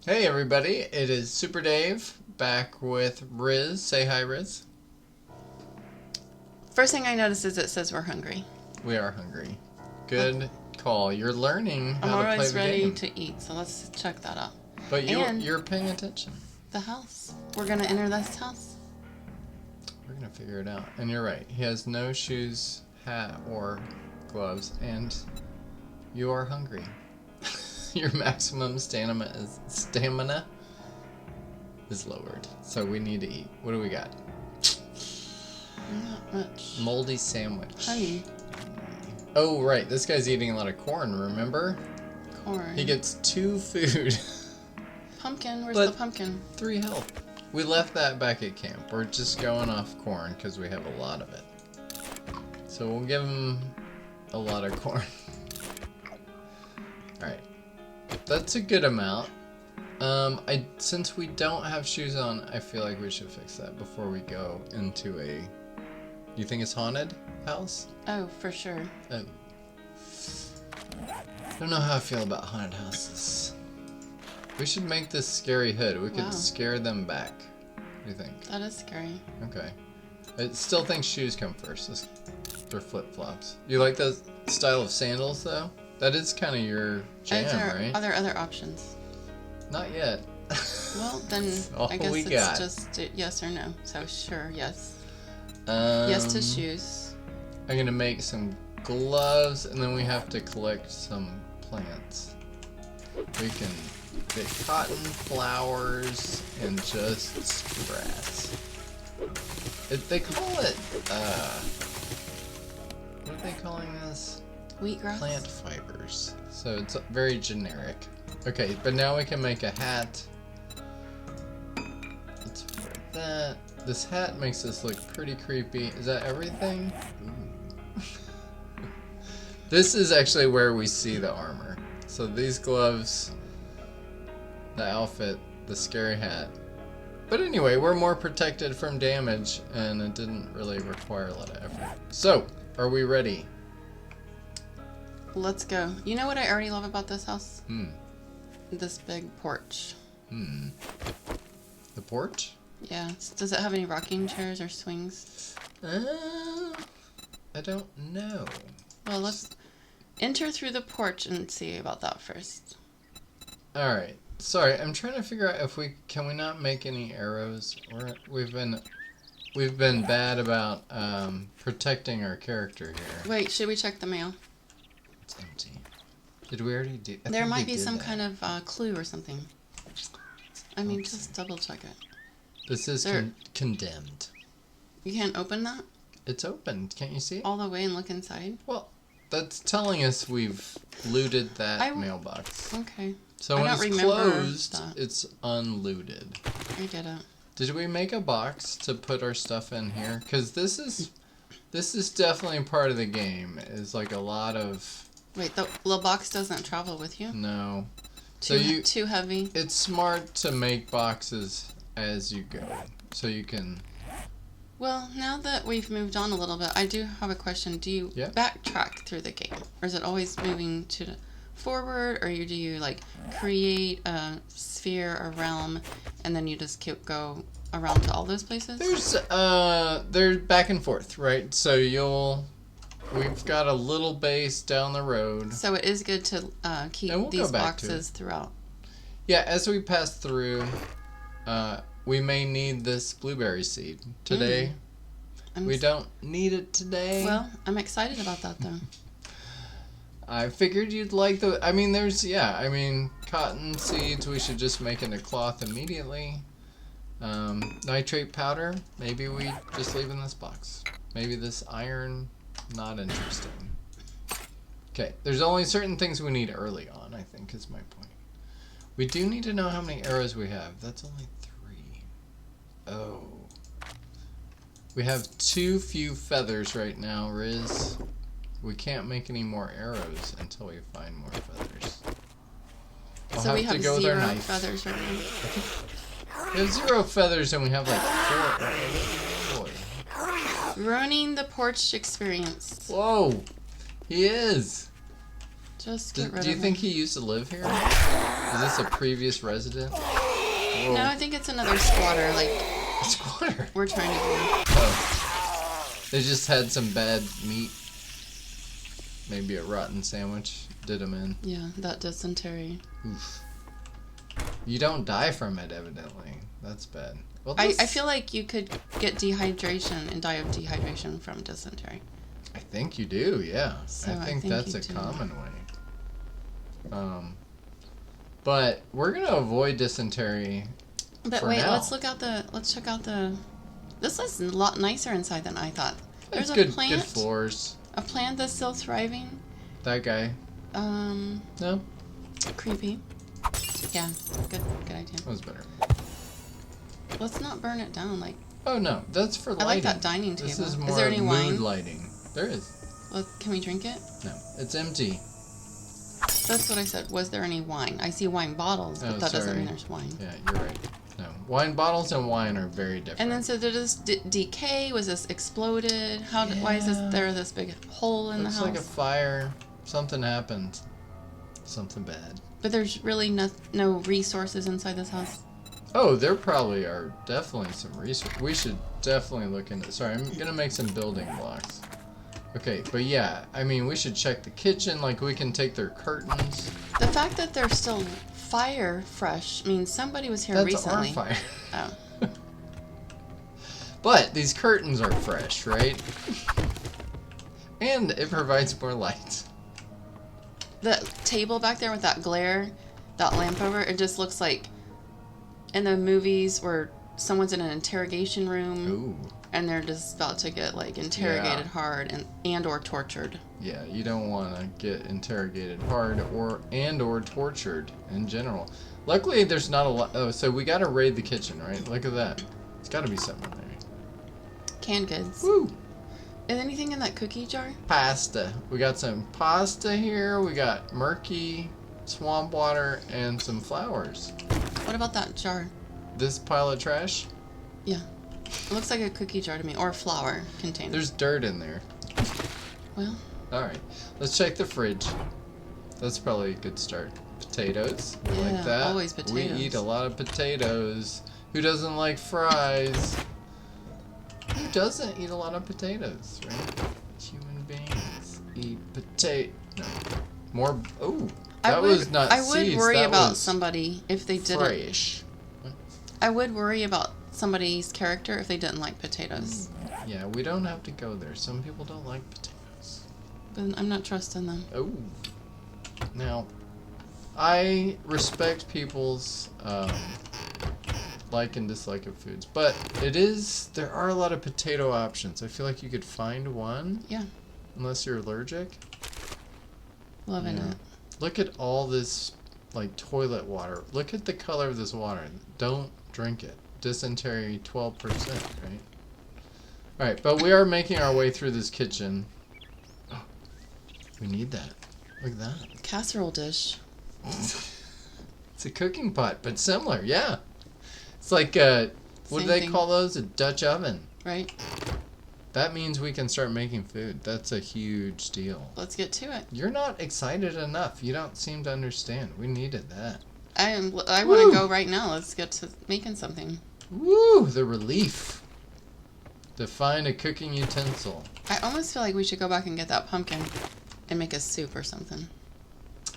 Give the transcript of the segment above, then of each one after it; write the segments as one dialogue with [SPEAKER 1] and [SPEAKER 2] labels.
[SPEAKER 1] Hey everybody, it is SuperDave back with Rizz. Say hi, Rizz.
[SPEAKER 2] First thing I noticed is it says we're hungry.
[SPEAKER 1] We are hungry. Good call. You're learning how
[SPEAKER 2] I'm
[SPEAKER 1] to play
[SPEAKER 2] always
[SPEAKER 1] the
[SPEAKER 2] ready
[SPEAKER 1] game.
[SPEAKER 2] to eat, so let's check that out.
[SPEAKER 1] But you're paying attention.
[SPEAKER 2] The house. We're gonna enter this house.
[SPEAKER 1] We're gonna figure it out. And you're right. He has no shoes, hat, or gloves, and you are hungry. Your maximum stamina is lowered, so we need to eat. What do we got?
[SPEAKER 2] Not much.
[SPEAKER 1] Moldy sandwich.
[SPEAKER 2] Honey.
[SPEAKER 1] Oh, right. This guy's eating a lot of corn, remember?
[SPEAKER 2] Corn.
[SPEAKER 1] He gets 2 food.
[SPEAKER 2] Pumpkin. Where's
[SPEAKER 1] But-
[SPEAKER 2] the pumpkin?
[SPEAKER 1] 3 health. We left that back at camp. We're just going off corn because we have a lot of it. So we'll give him a lot of corn. Alright. That's a good amount. Since we don't have shoes on, I feel like we should fix that before we go into a... You think it's haunted house?
[SPEAKER 2] Oh, for sure.
[SPEAKER 1] I don't know how I feel about haunted houses. We should make this scary hood. We could
[SPEAKER 2] Wow.
[SPEAKER 1] scare them back. What do you think?
[SPEAKER 2] That is scary.
[SPEAKER 1] Okay. I still think shoes come first. They're flip-flops. You like the style of sandals, though? That is kind of your jam, right?
[SPEAKER 2] Are there other options?
[SPEAKER 1] Not yet.
[SPEAKER 2] Well, then
[SPEAKER 1] all
[SPEAKER 2] I guess
[SPEAKER 1] we
[SPEAKER 2] it's
[SPEAKER 1] got.
[SPEAKER 2] just yes or no. So sure, yes.
[SPEAKER 1] Um,
[SPEAKER 2] Yes to shoes.
[SPEAKER 1] I'm gonna make some gloves, and then we have to collect some plants. We can get cotton, flowers, and just grass. They call it, what are they calling this?
[SPEAKER 2] Wheatgrass.
[SPEAKER 1] Plant fibers. So it's very generic. Okay, but now we can make a hat. Let's wear that. This hat makes us look pretty creepy. Is that everything? Ooh. This is actually where we see the armor. So these gloves, the outfit, the scary hat. But anyway, we're more protected from damage, and it didn't really require a lot of effort. So, are we ready?
[SPEAKER 2] Let's go. You know what I already love about this house?
[SPEAKER 1] Hmm.
[SPEAKER 2] This big porch.
[SPEAKER 1] Hmm. The porch?
[SPEAKER 2] Yeah. Does it have any rocking chairs or swings?
[SPEAKER 1] I don't know.
[SPEAKER 2] Well, let's enter through the porch and see about that first.
[SPEAKER 1] All right. Sorry, I'm trying to figure out if can we not make any arrows? We've been bad about protecting our character here.
[SPEAKER 2] Wait, should we check the mail?
[SPEAKER 1] It's empty. Did we already do?
[SPEAKER 2] There might be some kind of clue or something. I mean, just double check it.
[SPEAKER 1] This is condemned.
[SPEAKER 2] You can't open that
[SPEAKER 1] It's open. Can't you see it?
[SPEAKER 2] all the way and look inside?
[SPEAKER 1] Well, that's telling us we've looted that mailbox.
[SPEAKER 2] Okay.
[SPEAKER 1] So
[SPEAKER 2] I
[SPEAKER 1] when
[SPEAKER 2] don't
[SPEAKER 1] it's
[SPEAKER 2] remember
[SPEAKER 1] closed,
[SPEAKER 2] that.
[SPEAKER 1] it's unlooted.
[SPEAKER 2] I get it.
[SPEAKER 1] Did we make a box to put our stuff in here? Because this is definitely part of the game. Is like a lot of...
[SPEAKER 2] Wait, the little box doesn't travel with you?
[SPEAKER 1] No.
[SPEAKER 2] Too heavy?
[SPEAKER 1] It's smart to make boxes as you go. So you can...
[SPEAKER 2] Well, now that we've moved on a little bit, I do have a question. Do you backtrack through the game? Or is it always moving to the forward? Or do you like create a sphere or realm and then you just go around to all those places?
[SPEAKER 1] They're back and forth, right? So we've got a little base down the road.
[SPEAKER 2] So it is good to keep these boxes throughout.
[SPEAKER 1] Yeah, as we pass through, we may need this blueberry seed today. We don't need it today.
[SPEAKER 2] Well, I'm excited about that though.
[SPEAKER 1] I figured you'd like cotton seeds, we should just make into cloth immediately. Nitrate powder, maybe we just leave in this box. Maybe this iron, not interesting. Okay, there's only certain things we need early on, I think is my point. We do need to know how many arrows we have. That's only 3. Oh. We have too few feathers right now, Rizz. We can't make any more arrows until we find more feathers.
[SPEAKER 2] So we have 0 feathers right now.
[SPEAKER 1] We have 0 feathers and we have like 4 arrows. Boy.
[SPEAKER 2] Ruining the porch experience.
[SPEAKER 1] Whoa! He is!
[SPEAKER 2] Just get rid of him.
[SPEAKER 1] Do you think he used to live here? Is this a previous resident? Whoa.
[SPEAKER 2] No, I think it's another squatter. Like
[SPEAKER 1] a squatter.
[SPEAKER 2] We're trying to do.
[SPEAKER 1] Oh. They just had some bad meat. Maybe a rotten sandwich did them in.
[SPEAKER 2] Yeah, that dysentery.
[SPEAKER 1] Oof. You don't die from it, evidently. That's bad. Well,
[SPEAKER 2] I feel like you could get dehydration and die of dehydration from dysentery.
[SPEAKER 1] I think you do, yeah.
[SPEAKER 2] So
[SPEAKER 1] I think that's a
[SPEAKER 2] do.
[SPEAKER 1] common way. But we're gonna avoid dysentery.
[SPEAKER 2] But
[SPEAKER 1] for
[SPEAKER 2] wait,
[SPEAKER 1] now.
[SPEAKER 2] let's check out the. This is a lot nicer inside than I thought. There's
[SPEAKER 1] It's
[SPEAKER 2] a plant.
[SPEAKER 1] Good floors.
[SPEAKER 2] A plant that's still thriving.
[SPEAKER 1] That guy. No.
[SPEAKER 2] Creepy. Yeah, good idea.
[SPEAKER 1] That was better.
[SPEAKER 2] Let's not burn it down. Like.
[SPEAKER 1] Oh no, that's for lighting.
[SPEAKER 2] I like that dining table.
[SPEAKER 1] This is more
[SPEAKER 2] there any
[SPEAKER 1] mood
[SPEAKER 2] wine?
[SPEAKER 1] lighting. There is.
[SPEAKER 2] Well, can we drink it?
[SPEAKER 1] No, it's empty.
[SPEAKER 2] That's what I said. Was there any wine? I see wine bottles, but that doesn't mean there's wine.
[SPEAKER 1] Yeah, you're right. No, wine bottles and wine are very different.
[SPEAKER 2] And then so did this decay? Was this exploded? Why is there this big hole in the house?
[SPEAKER 1] Looks like a fire. Something happened. Something bad.
[SPEAKER 2] But there's really no resources inside this house.
[SPEAKER 1] Oh, there probably are definitely some resources. We should definitely look into. Sorry, I'm gonna make some building blocks. Okay, but yeah, I mean, we should check the kitchen. Like, we can take their curtains.
[SPEAKER 2] The fact that they're still fire fresh means somebody was here recently.
[SPEAKER 1] That's our fire.
[SPEAKER 2] Oh.
[SPEAKER 1] But these curtains are fresh, right? And it provides more light.
[SPEAKER 2] The table back there with that glare, that lamp over, it just looks like in the movies where someone's in an interrogation room.
[SPEAKER 1] Ooh.
[SPEAKER 2] And they're just about to get like interrogated hard and or tortured.
[SPEAKER 1] Yeah, you don't want to get interrogated hard or tortured in general. Luckily, there's not a lot. Oh, so we got to raid the kitchen, right? Look at that. It's got to be something in there.
[SPEAKER 2] Canned goods.
[SPEAKER 1] Woo!
[SPEAKER 2] Is anything in that cookie jar?
[SPEAKER 1] Pasta. We got some pasta here. We got murky swamp water and some flowers.
[SPEAKER 2] What about that jar?
[SPEAKER 1] This pile of trash?
[SPEAKER 2] Yeah. It looks like a cookie jar to me, or a flour container.
[SPEAKER 1] There's dirt in there.
[SPEAKER 2] Well.
[SPEAKER 1] Alright, let's check the fridge. That's probably a good start. Potatoes. We like that.
[SPEAKER 2] Always potatoes.
[SPEAKER 1] We eat a lot of potatoes. Who doesn't like fries? Who doesn't eat a lot of potatoes, right? Human beings eat potato. No. More. Oh, that was not seeds.
[SPEAKER 2] I would worry about somebody if they didn't.
[SPEAKER 1] Fresh.
[SPEAKER 2] I would worry about somebody's character if they didn't like potatoes.
[SPEAKER 1] Yeah, we don't have to go there. Some people don't like potatoes.
[SPEAKER 2] But I'm not trusting them.
[SPEAKER 1] Oh. Now, I respect people's like and dislike of foods, but there are a lot of potato options. I feel like you could find one.
[SPEAKER 2] Yeah. Unless
[SPEAKER 1] you're allergic.
[SPEAKER 2] Loving it.
[SPEAKER 1] Look at all this, like, toilet water. Look at the color of this water. Don't drink it. Dysentery 12%, right? Alright, but we are making our way through this kitchen. Oh, we need that. Look at that.
[SPEAKER 2] Casserole dish.
[SPEAKER 1] It's a cooking pot, but similar, yeah. It's like, what do they call those? A Dutch oven.
[SPEAKER 2] Right.
[SPEAKER 1] That means we can start making food. That's a huge deal.
[SPEAKER 2] Let's get to it.
[SPEAKER 1] You're not excited enough. You don't seem to understand. We needed that.
[SPEAKER 2] I want to go right now. Let's get to making something.
[SPEAKER 1] Woo! The relief. To find a cooking utensil.
[SPEAKER 2] I almost feel like we should go back and get that pumpkin and make a soup or something.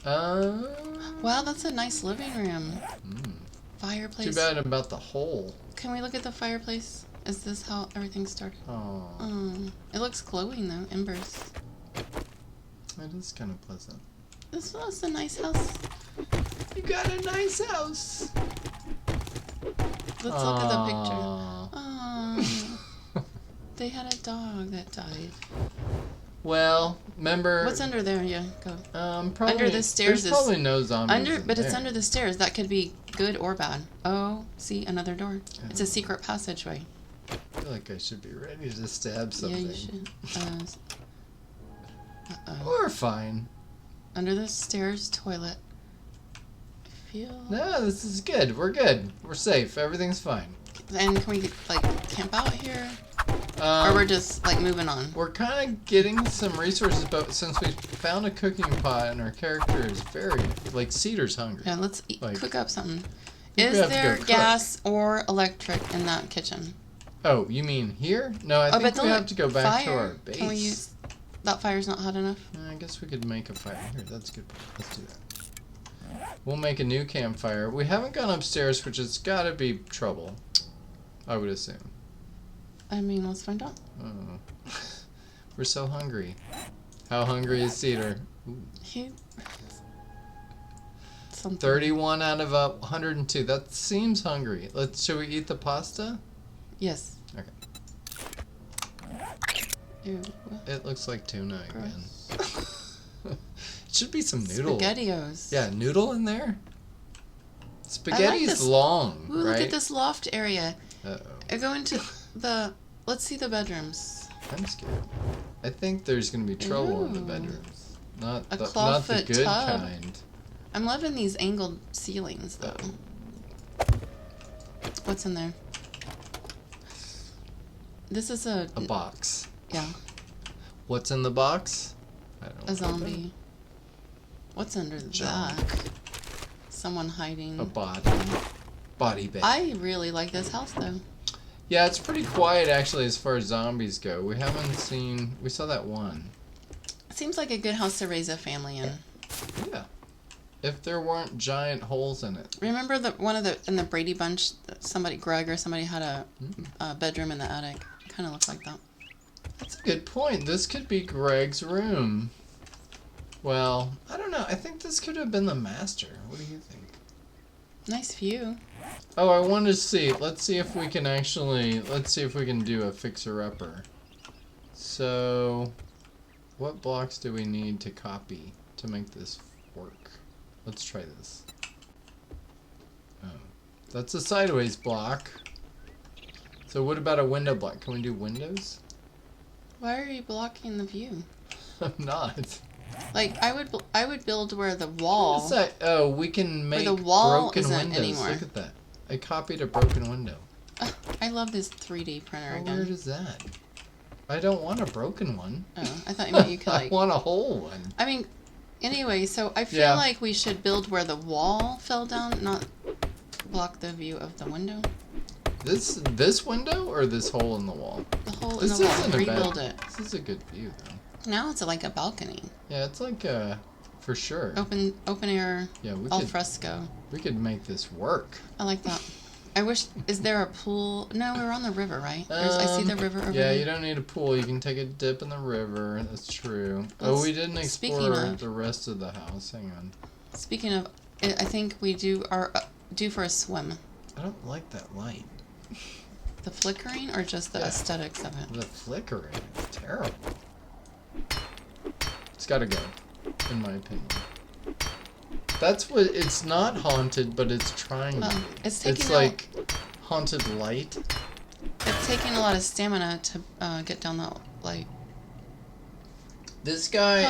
[SPEAKER 2] Wow, that's a nice living room. Fireplace.
[SPEAKER 1] Too bad about the hole.
[SPEAKER 2] Can we look at the fireplace? Is this how everything started?
[SPEAKER 1] Oh.
[SPEAKER 2] It looks glowing though, embers.
[SPEAKER 1] It is kind of pleasant.
[SPEAKER 2] This was a nice house.
[SPEAKER 1] You got a nice house.
[SPEAKER 2] Let's look at the picture. Oh. They had a dog that died.
[SPEAKER 1] Well, remember.
[SPEAKER 2] What's under there? Yeah, go.
[SPEAKER 1] Probably,
[SPEAKER 2] under the stairs.
[SPEAKER 1] There's probably no zombies.
[SPEAKER 2] But it's under the stairs. That could be good or bad. Oh, see, another door. It's a secret passageway.
[SPEAKER 1] I feel like I should be ready to stab something.
[SPEAKER 2] Yeah, you should.
[SPEAKER 1] We're fine.
[SPEAKER 2] Under the stairs, toilet.
[SPEAKER 1] No, this is good. We're good. We're safe. Everything's fine.
[SPEAKER 2] And can we like camp out here? Or we're just like moving on?
[SPEAKER 1] We're kind of getting some resources, but since we found a cooking pot and our character is very, like, Cedar's hungry.
[SPEAKER 2] Yeah, let's cook up something.
[SPEAKER 1] We
[SPEAKER 2] Is
[SPEAKER 1] have to
[SPEAKER 2] there
[SPEAKER 1] go
[SPEAKER 2] gas or electric in that kitchen?
[SPEAKER 1] Oh, you mean here? No, I think we have to go back to our base.
[SPEAKER 2] Can we use... That fire's not hot enough?
[SPEAKER 1] I guess we could make a fire. Here, that's good. Let's do that. We'll make a new campfire. We haven't gone upstairs, which has got to be trouble, I would assume.
[SPEAKER 2] I mean, let's find out.
[SPEAKER 1] Oh. We're so hungry. How hungry is Cedar?
[SPEAKER 2] He...
[SPEAKER 1] 31 out of 102. That seems hungry. Should we eat the pasta?
[SPEAKER 2] Yes.
[SPEAKER 1] Okay.
[SPEAKER 2] Ew.
[SPEAKER 1] It looks like tuna again. It should be some noodle.
[SPEAKER 2] SpaghettiOs.
[SPEAKER 1] Yeah, noodle in there? Spaghetti's
[SPEAKER 2] like
[SPEAKER 1] long,
[SPEAKER 2] Ooh,
[SPEAKER 1] right?
[SPEAKER 2] look at this loft area.
[SPEAKER 1] Uh-oh.
[SPEAKER 2] I go into the... Let's see the bedrooms.
[SPEAKER 1] I'm scared. I think there's going to be trouble in the bedrooms. Not the
[SPEAKER 2] clawfoot
[SPEAKER 1] good
[SPEAKER 2] tub.
[SPEAKER 1] kind.
[SPEAKER 2] I'm loving these angled ceilings, though. What's in there? This is a
[SPEAKER 1] box.
[SPEAKER 2] Yeah.
[SPEAKER 1] What's in the box? I don't know.
[SPEAKER 2] A zombie. What's under that? Someone hiding.
[SPEAKER 1] A body. Body bag.
[SPEAKER 2] I really like this house, though.
[SPEAKER 1] Yeah, it's pretty quiet, actually, as far as zombies go. We haven't seen... We saw that one.
[SPEAKER 2] Seems like a good house to raise a family in.
[SPEAKER 1] Yeah. If there weren't giant holes in it.
[SPEAKER 2] Remember in the Brady Bunch, Greg or somebody had a bedroom in the attic. Kind of looked like that.
[SPEAKER 1] That's a good point. This could be Greg's room. Well, I don't know. I think this could have been the master. What do you think?
[SPEAKER 2] Nice view.
[SPEAKER 1] Oh, I wanted to see. Let's see if we can do a fixer-upper. So, what blocks do we need to copy to make this work? Let's try this. Oh, that's a sideways block. So what about a window block? Can we do windows?
[SPEAKER 2] Why are you blocking the view?
[SPEAKER 1] I'm not.
[SPEAKER 2] Like, I would build where the wall...
[SPEAKER 1] What's that? Oh, we can make
[SPEAKER 2] the wall
[SPEAKER 1] broken
[SPEAKER 2] isn't
[SPEAKER 1] windows.
[SPEAKER 2] anymore.
[SPEAKER 1] Look at that. I copied a broken window.
[SPEAKER 2] I love this 3D printer
[SPEAKER 1] How
[SPEAKER 2] again.
[SPEAKER 1] weird is that? I don't want a broken one.
[SPEAKER 2] Oh, I thought you meant you could, like...
[SPEAKER 1] I want a whole one.
[SPEAKER 2] I mean, anyway, so I feel like we should build where the wall fell down, not block the view of the window.
[SPEAKER 1] This window or this hole in the wall?
[SPEAKER 2] The hole in the wall. Rebuild it.
[SPEAKER 1] This is a good view, though.
[SPEAKER 2] Now it's like a balcony.
[SPEAKER 1] Yeah, it's like for sure.
[SPEAKER 2] Open air.
[SPEAKER 1] Yeah,
[SPEAKER 2] al fresco.
[SPEAKER 1] We could make this work.
[SPEAKER 2] I like that. I wish. Is there a pool? No, we're on the river, right? I see the river over there.
[SPEAKER 1] Yeah, you don't need a pool. You can take a dip in the river. That's true. We didn't explore the rest of the house. Hang on.
[SPEAKER 2] Speaking of, I think we due for a swim.
[SPEAKER 1] I don't like that light.
[SPEAKER 2] The flickering or just the aesthetics of it?
[SPEAKER 1] The flickering is terrible. It's gotta go, in my opinion. That's what, it's not haunted, but it's trying to be. It's like haunted light.
[SPEAKER 2] It's taking a lot of stamina to get down that light.
[SPEAKER 1] This guy,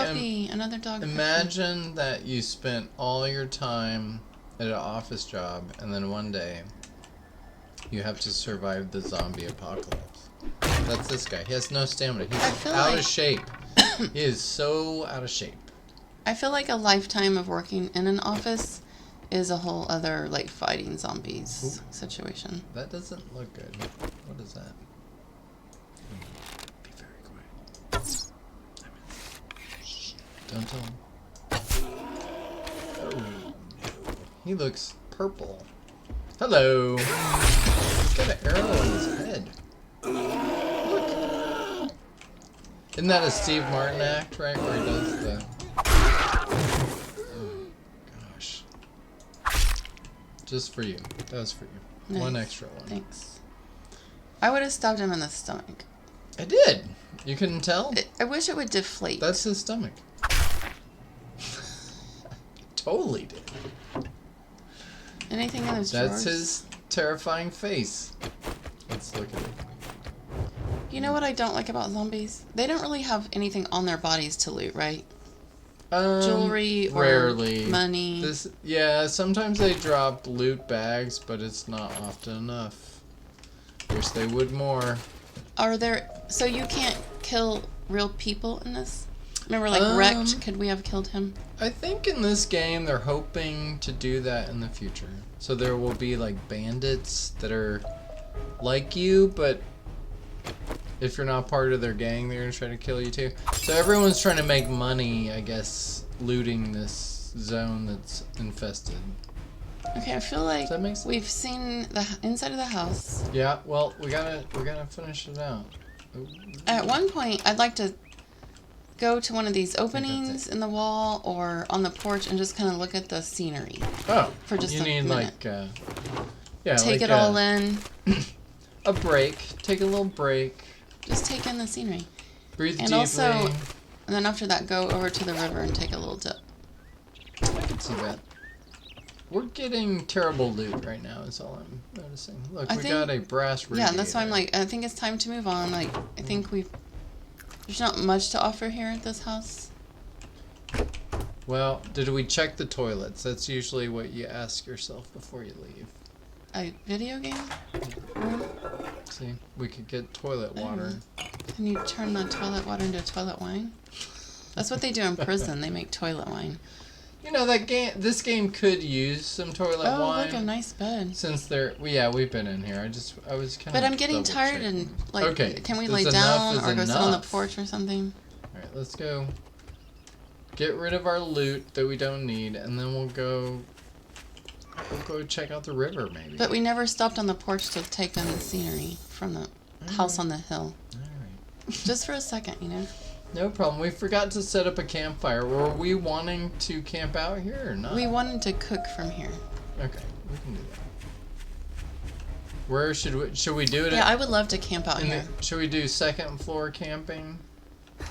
[SPEAKER 2] another dog.
[SPEAKER 1] Imagine that you spent all your time at an office job, and then one day you have to survive the zombie apocalypse. That's this guy. He has no stamina. He's out of shape. He is so out of shape.
[SPEAKER 2] I feel like a lifetime of working in an office is a whole other, like, fighting zombies situation.
[SPEAKER 1] That doesn't look good. What is that? Be very quiet. Don't tell him. Oh. He looks purple. Hello. He's got an arrow in his head. Look. Isn't that a Steve Martin act, right? Where he does the... Oh, gosh. Just for you. That was for you. Nice. One extra one.
[SPEAKER 2] Thanks. I would have stabbed him in the stomach.
[SPEAKER 1] I did. You couldn't tell?
[SPEAKER 2] I wish it would deflate.
[SPEAKER 1] That's his stomach. Totally did.
[SPEAKER 2] Anything in his drawers?
[SPEAKER 1] That's his terrifying face. Let's look at it.
[SPEAKER 2] You know what I don't like about zombies? They don't really have anything on their bodies to loot, right? Jewelry or
[SPEAKER 1] rarely.
[SPEAKER 2] Money.
[SPEAKER 1] Yeah, sometimes they drop loot bags, but it's not often enough. Wish they would more.
[SPEAKER 2] Are there... So you can't kill real people in this? Remember, like, Wrecked? Could we have killed him?
[SPEAKER 1] I think in this game they're hoping to do that in the future. So there will be, like, bandits that are like you, but if you're not part of their gang, they're going to try to kill you too. So everyone's trying to make money, I guess, looting this zone that's infested.
[SPEAKER 2] Okay, I feel like
[SPEAKER 1] Does that make sense?
[SPEAKER 2] we've seen the inside of the house.
[SPEAKER 1] Yeah, well, we gotta finish it out.
[SPEAKER 2] At one point, I'd like to go to one of these openings in the wall or on the porch and just kind of look at the scenery.
[SPEAKER 1] Oh,
[SPEAKER 2] for just
[SPEAKER 1] you
[SPEAKER 2] a
[SPEAKER 1] need
[SPEAKER 2] minute.
[SPEAKER 1] like, yeah,
[SPEAKER 2] take
[SPEAKER 1] like
[SPEAKER 2] it all in.
[SPEAKER 1] A break. Take a little break.
[SPEAKER 2] Just take in the scenery.
[SPEAKER 1] Breathe
[SPEAKER 2] and
[SPEAKER 1] deeply.
[SPEAKER 2] Also, and then after that, go over to the river and take a little dip.
[SPEAKER 1] I can see that. We're getting terrible loot right now, is all I'm noticing. Look, we got a brass radiator.
[SPEAKER 2] Yeah, that's why I'm like, I think it's time to move on. Like, I think there's not much to offer here at this house.
[SPEAKER 1] Well, did we check the toilets? That's usually what you ask yourself before you leave.
[SPEAKER 2] A video game?
[SPEAKER 1] See, we could get toilet water.
[SPEAKER 2] Can you turn the toilet water into toilet wine? That's what they do in prison. They make toilet wine.
[SPEAKER 1] You know, this game could use some toilet wine.
[SPEAKER 2] Oh, look, a nice bed.
[SPEAKER 1] Since we've been in here. I was kind of.
[SPEAKER 2] But I'm getting tired and like,
[SPEAKER 1] okay,
[SPEAKER 2] can we lay down or go sit on the porch or something?
[SPEAKER 1] All right, let's go. Get rid of our loot that we don't need, and then we'll go check out the river, maybe.
[SPEAKER 2] But we never stopped on the porch to take in the scenery from the house on the hill.
[SPEAKER 1] All right.
[SPEAKER 2] Just for a second, you know.
[SPEAKER 1] No problem. We forgot to set up a campfire. Were we wanting to camp out here or not?
[SPEAKER 2] We wanted to cook from here.
[SPEAKER 1] Okay, we can do that. Where should we do it?
[SPEAKER 2] Yeah, I would love to camp out here.
[SPEAKER 1] Should we do second floor camping?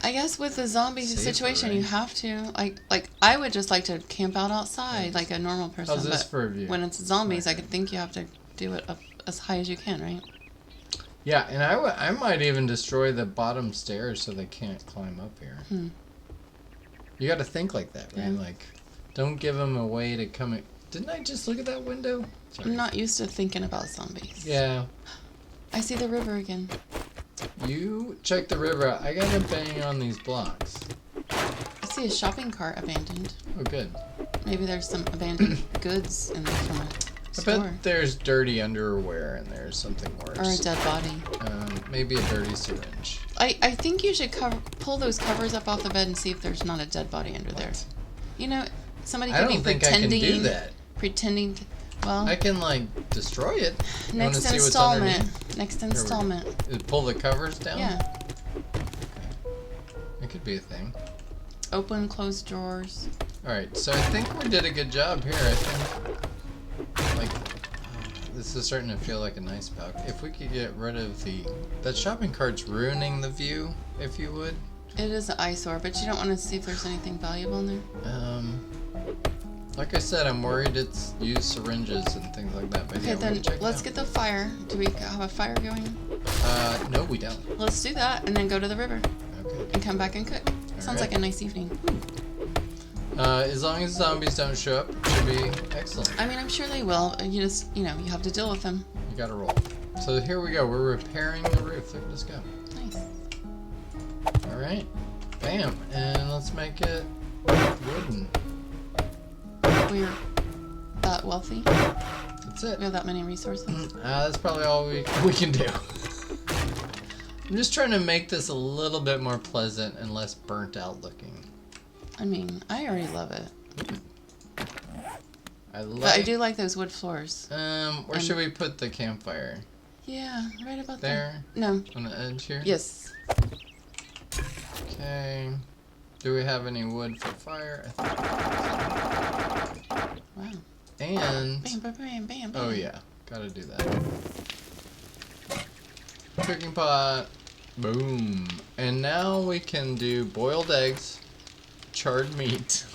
[SPEAKER 2] I guess with the zombie situation,
[SPEAKER 1] right?
[SPEAKER 2] you have to. Like I would just like to camp out outside like a normal person.
[SPEAKER 1] How's this
[SPEAKER 2] but
[SPEAKER 1] for a view?
[SPEAKER 2] when it's zombies, I could think you have to do it up as high as you can, right?
[SPEAKER 1] Yeah, and I might even destroy the bottom stairs so they can't climb up here. You got to think like that, right?
[SPEAKER 2] Yeah.
[SPEAKER 1] Like, don't give them a way to come in. Didn't I just look at that window? Sorry.
[SPEAKER 2] I'm not used to thinking about zombies.
[SPEAKER 1] Yeah.
[SPEAKER 2] I see the river again.
[SPEAKER 1] You check the river out. I gotta bang on these blocks.
[SPEAKER 2] I see a shopping cart abandoned.
[SPEAKER 1] Oh, good.
[SPEAKER 2] Maybe there's some abandoned goods in there from a store.
[SPEAKER 1] I bet there's dirty underwear and there's something worse.
[SPEAKER 2] Or a dead body.
[SPEAKER 1] Maybe a dirty syringe.
[SPEAKER 2] I think you should pull those covers up off the bed and see if there's not a dead body under there. You know, somebody could be pretending.
[SPEAKER 1] I can do that.
[SPEAKER 2] Pretending to, well.
[SPEAKER 1] I can like destroy it.
[SPEAKER 2] Next installment. Next installment.
[SPEAKER 1] Pull the covers down?
[SPEAKER 2] Yeah.
[SPEAKER 1] Okay. It could be a thing.
[SPEAKER 2] Open, close drawers.
[SPEAKER 1] Alright, so I think we did a good job here. I think, like, this is starting to feel like a nice balcony. If we could get rid of that shopping cart's ruining the view, if you would.
[SPEAKER 2] It is an eyesore, but you don't want to see if there's anything valuable in there?
[SPEAKER 1] Like I said, I'm worried it's used syringes and things like that. But
[SPEAKER 2] okay,
[SPEAKER 1] yeah,
[SPEAKER 2] then let's get the fire. Do we have a fire going?
[SPEAKER 1] No, we don't.
[SPEAKER 2] Let's do that and then go to the river.
[SPEAKER 1] Okay.
[SPEAKER 2] And come back and cook. Sounds like a nice evening.
[SPEAKER 1] As long as zombies don't show up, it should be excellent.
[SPEAKER 2] I mean, I'm sure they will. You just, you have to deal with them.
[SPEAKER 1] You gotta roll. So here we go. We're repairing the roof. Look at this go.
[SPEAKER 2] Nice.
[SPEAKER 1] Alright. Bam. And let's make it wooden.
[SPEAKER 2] We're that wealthy.
[SPEAKER 1] That's it.
[SPEAKER 2] We have that many resources.
[SPEAKER 1] That's probably all we can do. I'm just trying to make this a little bit more pleasant and less burnt out looking.
[SPEAKER 2] I mean, I already love it.
[SPEAKER 1] But
[SPEAKER 2] I do like those wood floors.
[SPEAKER 1] Where should we put the campfire?
[SPEAKER 2] Yeah, right about
[SPEAKER 1] there.
[SPEAKER 2] No.
[SPEAKER 1] On the edge here?
[SPEAKER 2] Yes.
[SPEAKER 1] Okay. Do we have any wood for fire? I think.
[SPEAKER 2] Wow.
[SPEAKER 1] And
[SPEAKER 2] bam, bam, bam, bam, bam.
[SPEAKER 1] Oh yeah, gotta do that. Cooking pot. Boom. And now we can do boiled eggs, charred meat.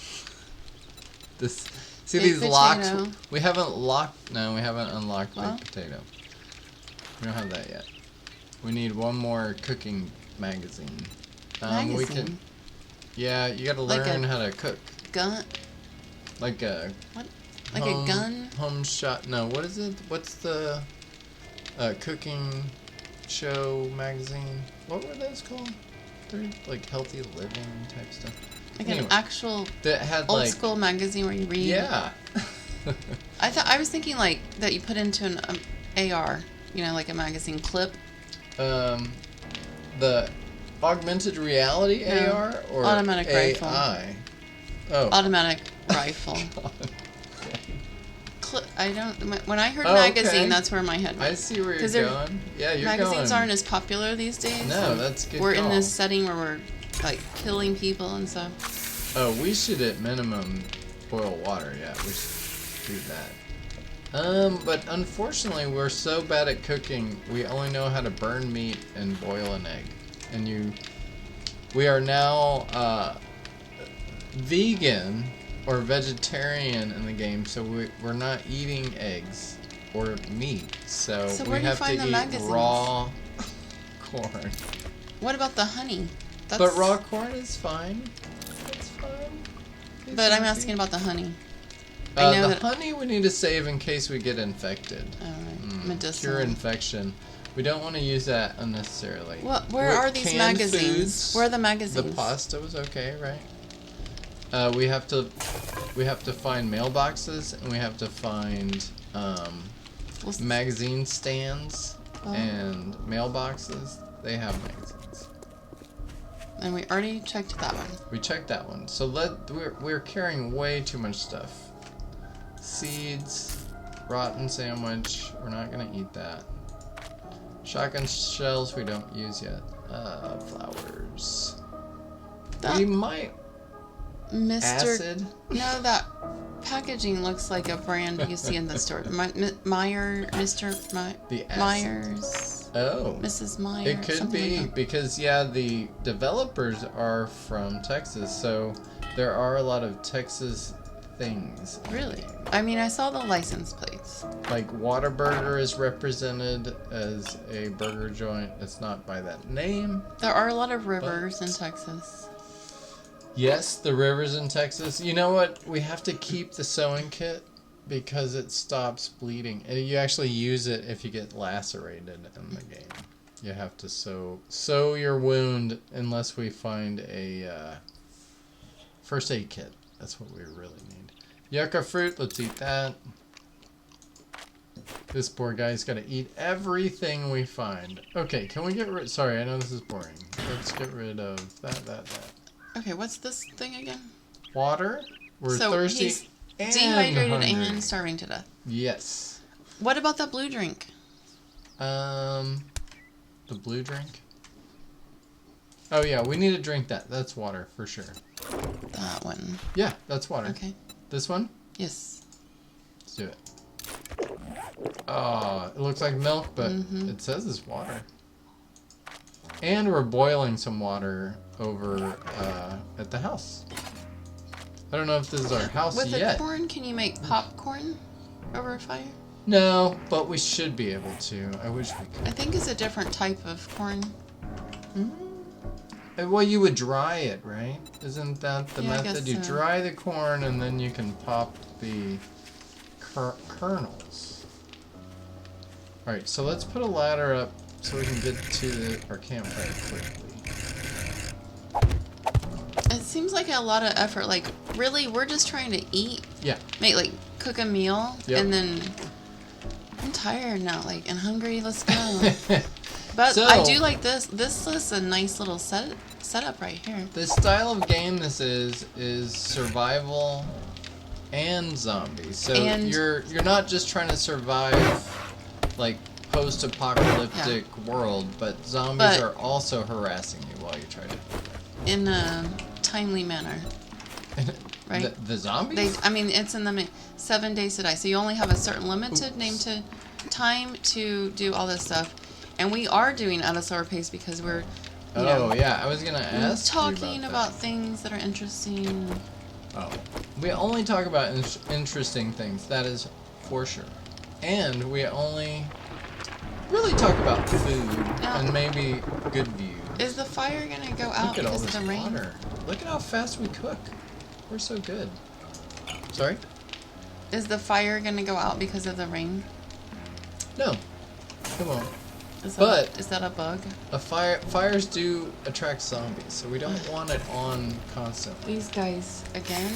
[SPEAKER 1] See these locks? We haven't unlocked baked potato. We don't have that yet. We need one more cooking magazine. We can. Yeah, you gotta learn how to cook.
[SPEAKER 2] Gun.
[SPEAKER 1] Like a.
[SPEAKER 2] What? Like a gun?
[SPEAKER 1] Home shot. No, what is it? What's the cooking show magazine. What were those called? They're like healthy living type stuff.
[SPEAKER 2] Like
[SPEAKER 1] Anyway,
[SPEAKER 2] an actual
[SPEAKER 1] that had
[SPEAKER 2] old
[SPEAKER 1] like
[SPEAKER 2] school magazine where you read.
[SPEAKER 1] yeah.
[SPEAKER 2] I was thinking like that you put into an AR, you know, like a magazine clip.
[SPEAKER 1] The augmented reality AR or
[SPEAKER 2] automatic
[SPEAKER 1] AI?
[SPEAKER 2] rifle.
[SPEAKER 1] Oh,
[SPEAKER 2] Automatic rifle. I don't. When I heard magazine,
[SPEAKER 1] okay.
[SPEAKER 2] that's where my head went.
[SPEAKER 1] I see where you're going. Yeah, you're
[SPEAKER 2] magazines
[SPEAKER 1] going.
[SPEAKER 2] aren't as popular these days.
[SPEAKER 1] No, that's good.
[SPEAKER 2] We're
[SPEAKER 1] call.
[SPEAKER 2] in this setting where we're like killing people and stuff.
[SPEAKER 1] Oh, we should at minimum boil water. Yeah, we should do that. But unfortunately, we're so bad at cooking. We only know how to burn meat and boil an egg. And we are now vegan or vegetarian in the game, so we're not eating eggs or meat. So
[SPEAKER 2] where
[SPEAKER 1] we
[SPEAKER 2] do you
[SPEAKER 1] have
[SPEAKER 2] find
[SPEAKER 1] to
[SPEAKER 2] the
[SPEAKER 1] eat
[SPEAKER 2] magazines?
[SPEAKER 1] raw corn.
[SPEAKER 2] What about the honey?
[SPEAKER 1] But raw corn is fine. It's fine.
[SPEAKER 2] But I'm asking about the honey. I know
[SPEAKER 1] the honey we need to save in case we get infected.
[SPEAKER 2] Alright. Medicinal.
[SPEAKER 1] Cure infection. We don't want to use that unnecessarily.
[SPEAKER 2] Where are these magazines?
[SPEAKER 1] Foods,
[SPEAKER 2] Where are the magazines?
[SPEAKER 1] The pasta was okay, right? We have to find mailboxes, and we have to find magazine stands and mailboxes. They have magazines.
[SPEAKER 2] And we already checked that one.
[SPEAKER 1] We checked that one. So we're carrying way too much stuff. Seeds, rotten sandwich. We're not gonna eat that. Shotgun shells we don't use yet. Flowers. We might. Acid.
[SPEAKER 2] No, that packaging looks like a brand you see in the store. Myers.
[SPEAKER 1] Oh.
[SPEAKER 2] Mrs. Myers.
[SPEAKER 1] It could be like because the developers are from Texas, so there are a lot of Texas things.
[SPEAKER 2] Really? I mean, I saw the license plates.
[SPEAKER 1] Like Whataburger is represented as a burger joint. It's not by that name.
[SPEAKER 2] There are a lot of rivers in Texas.
[SPEAKER 1] Yes, the rivers in Texas. You know what? We have to keep the sewing kit because it stops bleeding. And you actually use it if you get lacerated in the game. You have to sew your wound unless we find a first aid kit. That's what we really need. Yucca fruit, let's eat that. This poor guy's got to eat everything we find. Okay, can we get rid... Sorry, I know this is boring. Let's get rid of that.
[SPEAKER 2] Okay, what's this thing again?
[SPEAKER 1] Water. We're thirsty
[SPEAKER 2] he's
[SPEAKER 1] and
[SPEAKER 2] dehydrated
[SPEAKER 1] hungry.
[SPEAKER 2] and starving to death.
[SPEAKER 1] Yes.
[SPEAKER 2] What about that blue drink?
[SPEAKER 1] The blue drink? Oh yeah, we need to drink that. That's water for sure.
[SPEAKER 2] That one.
[SPEAKER 1] Yeah, that's water.
[SPEAKER 2] Okay.
[SPEAKER 1] This one?
[SPEAKER 2] Yes.
[SPEAKER 1] Let's do it. Oh, it looks like milk, but it says it's water. And we're boiling some water over at the house. I don't know if this is our house yet.
[SPEAKER 2] With the corn, can you make popcorn over a fire?
[SPEAKER 1] No, but we should be able to. I wish we could.
[SPEAKER 2] I think it's a different type of corn.
[SPEAKER 1] Well, you would dry it, right? Isn't that the
[SPEAKER 2] Yeah, I
[SPEAKER 1] method?
[SPEAKER 2] guess
[SPEAKER 1] You
[SPEAKER 2] so.
[SPEAKER 1] dry the corn and then you can pop the kernels. Alright, so let's put a ladder up so we can get to our campfire quickly.
[SPEAKER 2] It seems like a lot of effort. Like, really, we're just trying to eat.
[SPEAKER 1] Yeah.
[SPEAKER 2] Cook a meal.
[SPEAKER 1] Yep.
[SPEAKER 2] And then I'm tired now, and hungry. Let's go. But
[SPEAKER 1] So,
[SPEAKER 2] I do like this. This is a nice little setup right here.
[SPEAKER 1] the style of game this is survival and zombies. So you're not just trying to survive like post-apocalyptic world, but zombies are also harassing you while you try to do that.
[SPEAKER 2] In a timely manner. Right?
[SPEAKER 1] The zombies?
[SPEAKER 2] It's in the 7 days to die. So you only have a certain limited time to do all this stuff. And we are doing at a slower pace because we're,
[SPEAKER 1] I was gonna ask
[SPEAKER 2] talking
[SPEAKER 1] you
[SPEAKER 2] about things that are interesting.
[SPEAKER 1] Oh, we only talk about interesting things. That is for sure. And we only really talk about food and maybe good views.
[SPEAKER 2] Is the fire gonna go out because of the rain?
[SPEAKER 1] Water. Look at how fast we cook. We're so good. Sorry?
[SPEAKER 2] Is the fire gonna go out because of the rain?
[SPEAKER 1] No, it won't.
[SPEAKER 2] Is
[SPEAKER 1] but
[SPEAKER 2] that a bug?
[SPEAKER 1] Fires do attract zombies, so we don't want it on constantly.
[SPEAKER 2] These guys again.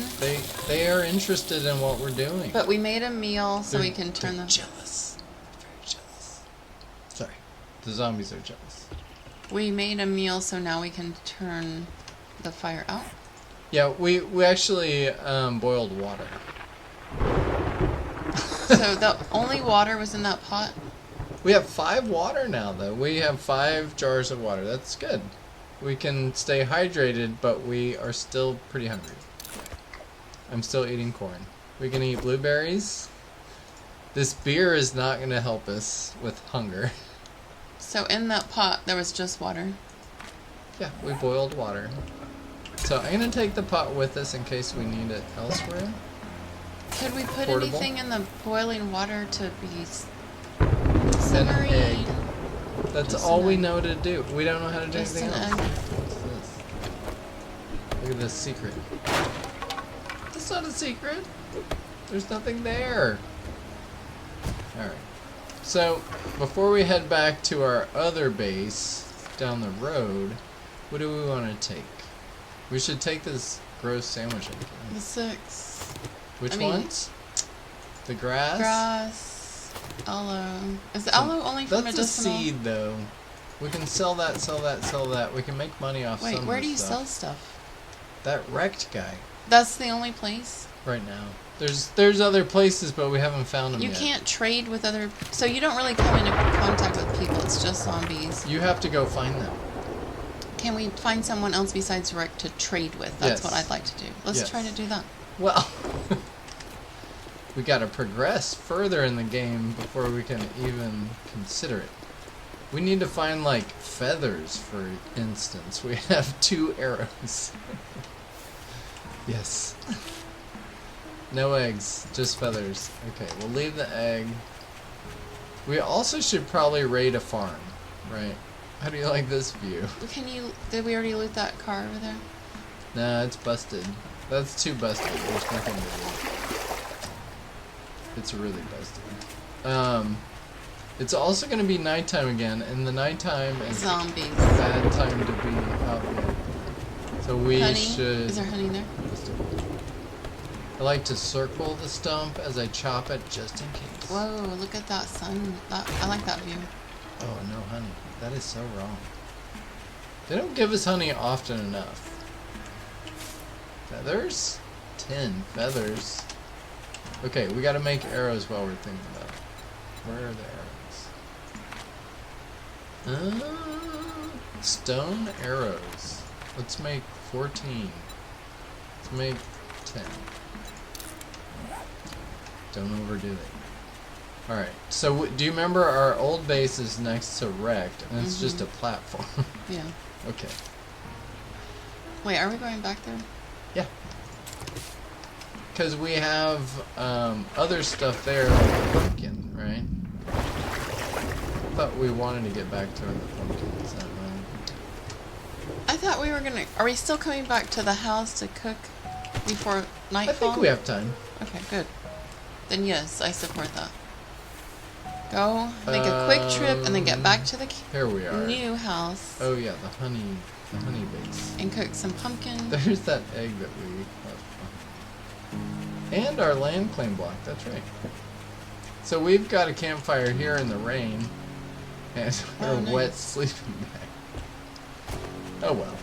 [SPEAKER 1] They are interested in what we're doing.
[SPEAKER 2] But we made a meal so we can turn them.
[SPEAKER 1] Jealous. Very jealous. Sorry, the zombies are jealous.
[SPEAKER 2] We made a meal so now we can turn the fire out.
[SPEAKER 1] Yeah, we actually boiled water.
[SPEAKER 2] So the only water was in that pot?
[SPEAKER 1] We have 5 water now, though. We have 5 jars of water. That's good. We can stay hydrated, but we are still pretty hungry. I'm still eating corn. We can eat blueberries. This beer is not going to help us with hunger.
[SPEAKER 2] So in that pot, there was just water?
[SPEAKER 1] Yeah, we boiled water. So I'm going to take the pot with us in case we need it elsewhere.
[SPEAKER 2] Could we put
[SPEAKER 1] Portable.
[SPEAKER 2] anything in the boiling water to be
[SPEAKER 1] An
[SPEAKER 2] simmery?
[SPEAKER 1] egg. That's
[SPEAKER 2] Just
[SPEAKER 1] all
[SPEAKER 2] an
[SPEAKER 1] we
[SPEAKER 2] egg.
[SPEAKER 1] know to do. We don't know how to do
[SPEAKER 2] Just
[SPEAKER 1] anything
[SPEAKER 2] an
[SPEAKER 1] else.
[SPEAKER 2] egg.
[SPEAKER 1] What's this? Look at this secret. That's not a secret. There's nothing there. Alright. So, before we head back to our other base down the road, what do we want to take? We should take this gross sandwich over here.
[SPEAKER 2] The 6.
[SPEAKER 1] Which ones? The grass?
[SPEAKER 2] Grass. Aloe. Is the aloe only for
[SPEAKER 1] That's
[SPEAKER 2] medicinal?
[SPEAKER 1] a seed, though. We can sell that, sell that, sell that. We can make money off
[SPEAKER 2] Wait,
[SPEAKER 1] some
[SPEAKER 2] where
[SPEAKER 1] of
[SPEAKER 2] do
[SPEAKER 1] the
[SPEAKER 2] you
[SPEAKER 1] stuff.
[SPEAKER 2] sell stuff?
[SPEAKER 1] That wrecked guy.
[SPEAKER 2] That's the only place?
[SPEAKER 1] Right now. There's other places, but we haven't found them
[SPEAKER 2] You
[SPEAKER 1] yet.
[SPEAKER 2] can't trade with other... So you don't really come into contact with people. It's just zombies.
[SPEAKER 1] You have to go find them.
[SPEAKER 2] Can we find someone else besides Rick to trade with? That's
[SPEAKER 1] Yes.
[SPEAKER 2] what I'd like to do. Let's
[SPEAKER 1] Yes.
[SPEAKER 2] try to do that.
[SPEAKER 1] Well, we gotta progress further in the game before we can even consider it. We need to find, like, feathers, for instance. We have 2 arrows. Yes. No eggs, just feathers. Okay, we'll leave the egg. We also should probably raid a farm, right? How do you like this view?
[SPEAKER 2] Did we already loot that car over there?
[SPEAKER 1] Nah, it's busted. That's too busted. There's nothing to do. It's really busted. It's also going to be nighttime again, and the nighttime is
[SPEAKER 2] Zombies.
[SPEAKER 1] a bad time to be out here. So we
[SPEAKER 2] Honey?
[SPEAKER 1] should...
[SPEAKER 2] Is there honey there?
[SPEAKER 1] I like to circle the stump as I chop it, just in case.
[SPEAKER 2] Whoa, look at that sun. I like that view.
[SPEAKER 1] Oh, no honey. That is so wrong. They don't give us honey often enough. Feathers? 10 feathers. Okay, we gotta make arrows while we're thinking about it. Where are the arrows? Stone arrows. Let's make 14. Let's make 10. Don't overdo it. Alright, so do you remember our old base is next to Wrecked, and it's just a platform?
[SPEAKER 2] Yeah.
[SPEAKER 1] Okay.
[SPEAKER 2] Wait, are we going back there?
[SPEAKER 1] Yeah. Because we have other stuff there, like the pumpkin, right? I thought we wanted to get back to the pumpkin. Is that right?
[SPEAKER 2] I thought we were gonna... Are we still coming back to the house to cook before nightfall?
[SPEAKER 1] I think we have time.
[SPEAKER 2] Okay, good. Then yes, I support that. Go, make a quick trip, and then get back to the
[SPEAKER 1] Here we are.
[SPEAKER 2] new house.
[SPEAKER 1] Oh yeah, the honey base.
[SPEAKER 2] And cook some pumpkin.
[SPEAKER 1] There's that egg that we have. And our land claim block, that's right. So we've got a campfire here in the rain. And
[SPEAKER 2] Oh,
[SPEAKER 1] our
[SPEAKER 2] nice.
[SPEAKER 1] wet sleeping bag. Oh well.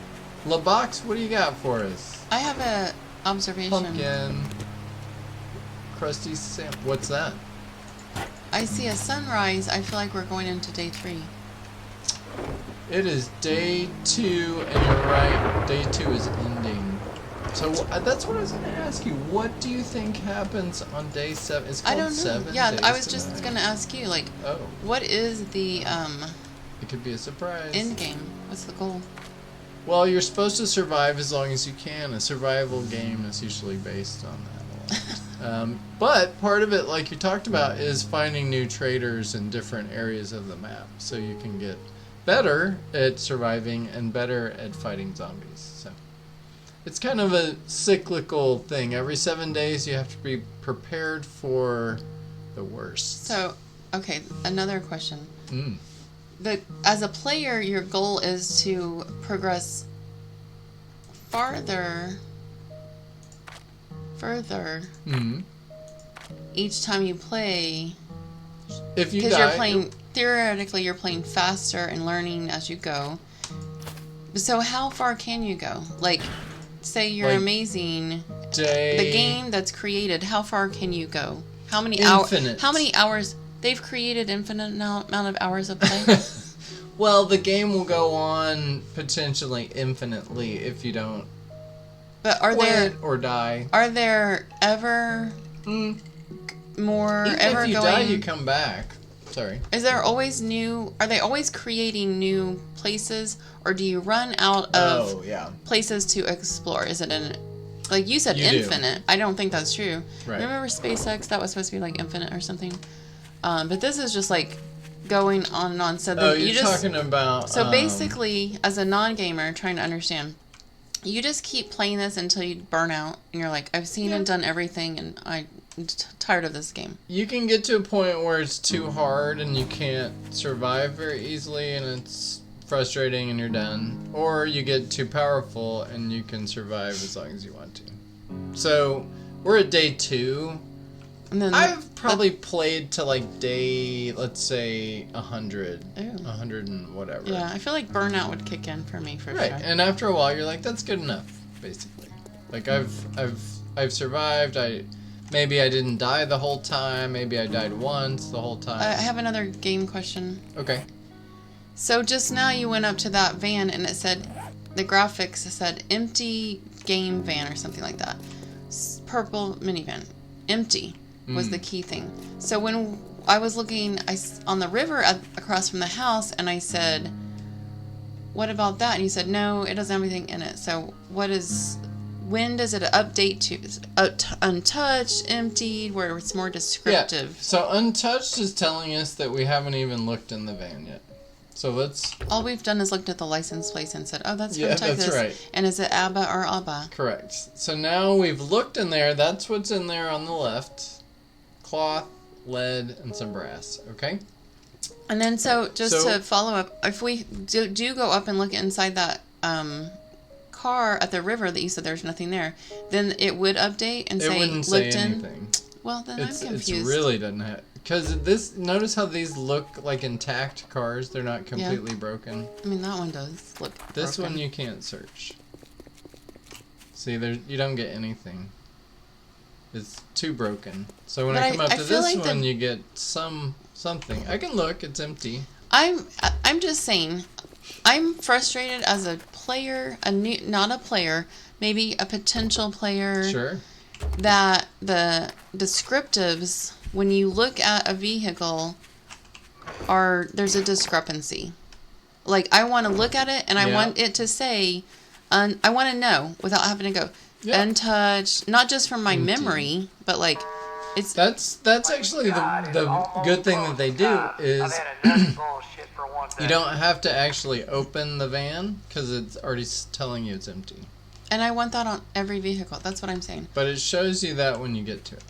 [SPEAKER 1] LaBox, what do you got for us?
[SPEAKER 2] I have a observation.
[SPEAKER 1] Pumpkin. Crusty Sam. What's that?
[SPEAKER 2] I see a sunrise. I feel like we're going into day 3.
[SPEAKER 1] It is day 2, and you're right. Day 2 is ending. So that's what I was going to ask you. What do you think happens on day 7? It's
[SPEAKER 2] I
[SPEAKER 1] called
[SPEAKER 2] don't know.
[SPEAKER 1] 7
[SPEAKER 2] Yeah,
[SPEAKER 1] days
[SPEAKER 2] I was
[SPEAKER 1] to
[SPEAKER 2] just
[SPEAKER 1] nine.
[SPEAKER 2] gonna ask you, like,
[SPEAKER 1] Oh,
[SPEAKER 2] what is the
[SPEAKER 1] it could be a surprise.
[SPEAKER 2] end game? What's the goal?
[SPEAKER 1] Well, you're supposed to survive as long as you can. A survival game is usually based on that a lot. But part of it, like you talked about, is finding new traders in different areas of the map, so you can get better at surviving and better at fighting zombies. So it's kind of a cyclical thing. Every 7 days, you have to be prepared for the worst.
[SPEAKER 2] So, okay, another question. as a player, your goal is to progress further
[SPEAKER 1] Mm-hmm.
[SPEAKER 2] each time you play.
[SPEAKER 1] If you die,
[SPEAKER 2] because you're playing, theoretically, you're playing faster and learning as you go. So how far can you go? Like, say you're amazing. The game that's created, how far can you go? How many hours? How many hours? They've created infinite amount of hours of play.
[SPEAKER 1] Well, the game will go on potentially infinitely if you don't.
[SPEAKER 2] But are
[SPEAKER 1] quit or die?
[SPEAKER 2] Are there ever more?
[SPEAKER 1] Even
[SPEAKER 2] ever
[SPEAKER 1] if you
[SPEAKER 2] going?
[SPEAKER 1] die, you come back. Sorry.
[SPEAKER 2] Is there always new? Are they always creating new places, or do you run out of places to explore? Is it like you said, infinite? Do. I don't think that's true.
[SPEAKER 1] Right.
[SPEAKER 2] Remember SpaceX? That was supposed to be like infinite or something. But this is just like going on and on. So
[SPEAKER 1] you're talking about.
[SPEAKER 2] So basically, as a non-gamer trying to understand, you just keep playing this until you burn out, and you're like, I've seen and done everything, and I'm tired of this game.
[SPEAKER 1] You can get to a point where it's too hard and you can't survive very easily, and it's frustrating, and you're done. Or you get too powerful and you can survive as long as you want to. So we're at day 2. And then I've probably played to like day, let's say 100, 100 and whatever.
[SPEAKER 2] Yeah, I feel like burnout would kick in for me for sure.
[SPEAKER 1] Right, and after a while, you're like, that's good enough, basically. Like I've survived. Maybe I didn't die the whole time. Maybe I died once the whole time.
[SPEAKER 2] I have another game question.
[SPEAKER 1] Okay.
[SPEAKER 2] So just now you went up to that van and it said, the graphics said empty game van or something like that. Purple minivan. Empty was the key thing. So when I was looking on the river across from the house, and I said, what about that? And you said, no, it doesn't have anything in it. So when does it update to untouched, emptied, where it's more descriptive?
[SPEAKER 1] Yeah. So untouched is telling us that we haven't even looked in the van yet. So let's...
[SPEAKER 2] All we've done is looked at the license plate and said, oh, that's from Texas.
[SPEAKER 1] Yeah, that's right.
[SPEAKER 2] And is it ABBA or ABBA?
[SPEAKER 1] Correct. So now we've looked in there. That's what's in there on the left. Cloth, lead, and some brass. Okay?
[SPEAKER 2] And then to follow up, if we do go up and look inside that car at the river that you said there's nothing there, then it would update and say
[SPEAKER 1] wouldn't say anything.
[SPEAKER 2] Well, then I'm confused.
[SPEAKER 1] It really doesn't have... Because notice how these look like intact cars. They're not completely broken.
[SPEAKER 2] I mean, that one does look
[SPEAKER 1] This
[SPEAKER 2] broken.
[SPEAKER 1] one you can't search. See, you don't get anything. It's too broken. So when I come up to this one, you get something. I can look. It's empty.
[SPEAKER 2] I'm just saying, I'm frustrated as a player, not a player, maybe a potential player.
[SPEAKER 1] Sure.
[SPEAKER 2] That the descriptives, when you look at a vehicle, there's a discrepancy. Like, I want to look at it, and I want it to say, I want to know without having to go untouched, not just from my memory, but like, it's...
[SPEAKER 1] That's actually the good thing that they do is you don't have to actually open the van because it's already telling you it's empty.
[SPEAKER 2] And I want that on every vehicle. That's what I'm saying.
[SPEAKER 1] But it shows you that when you get to it.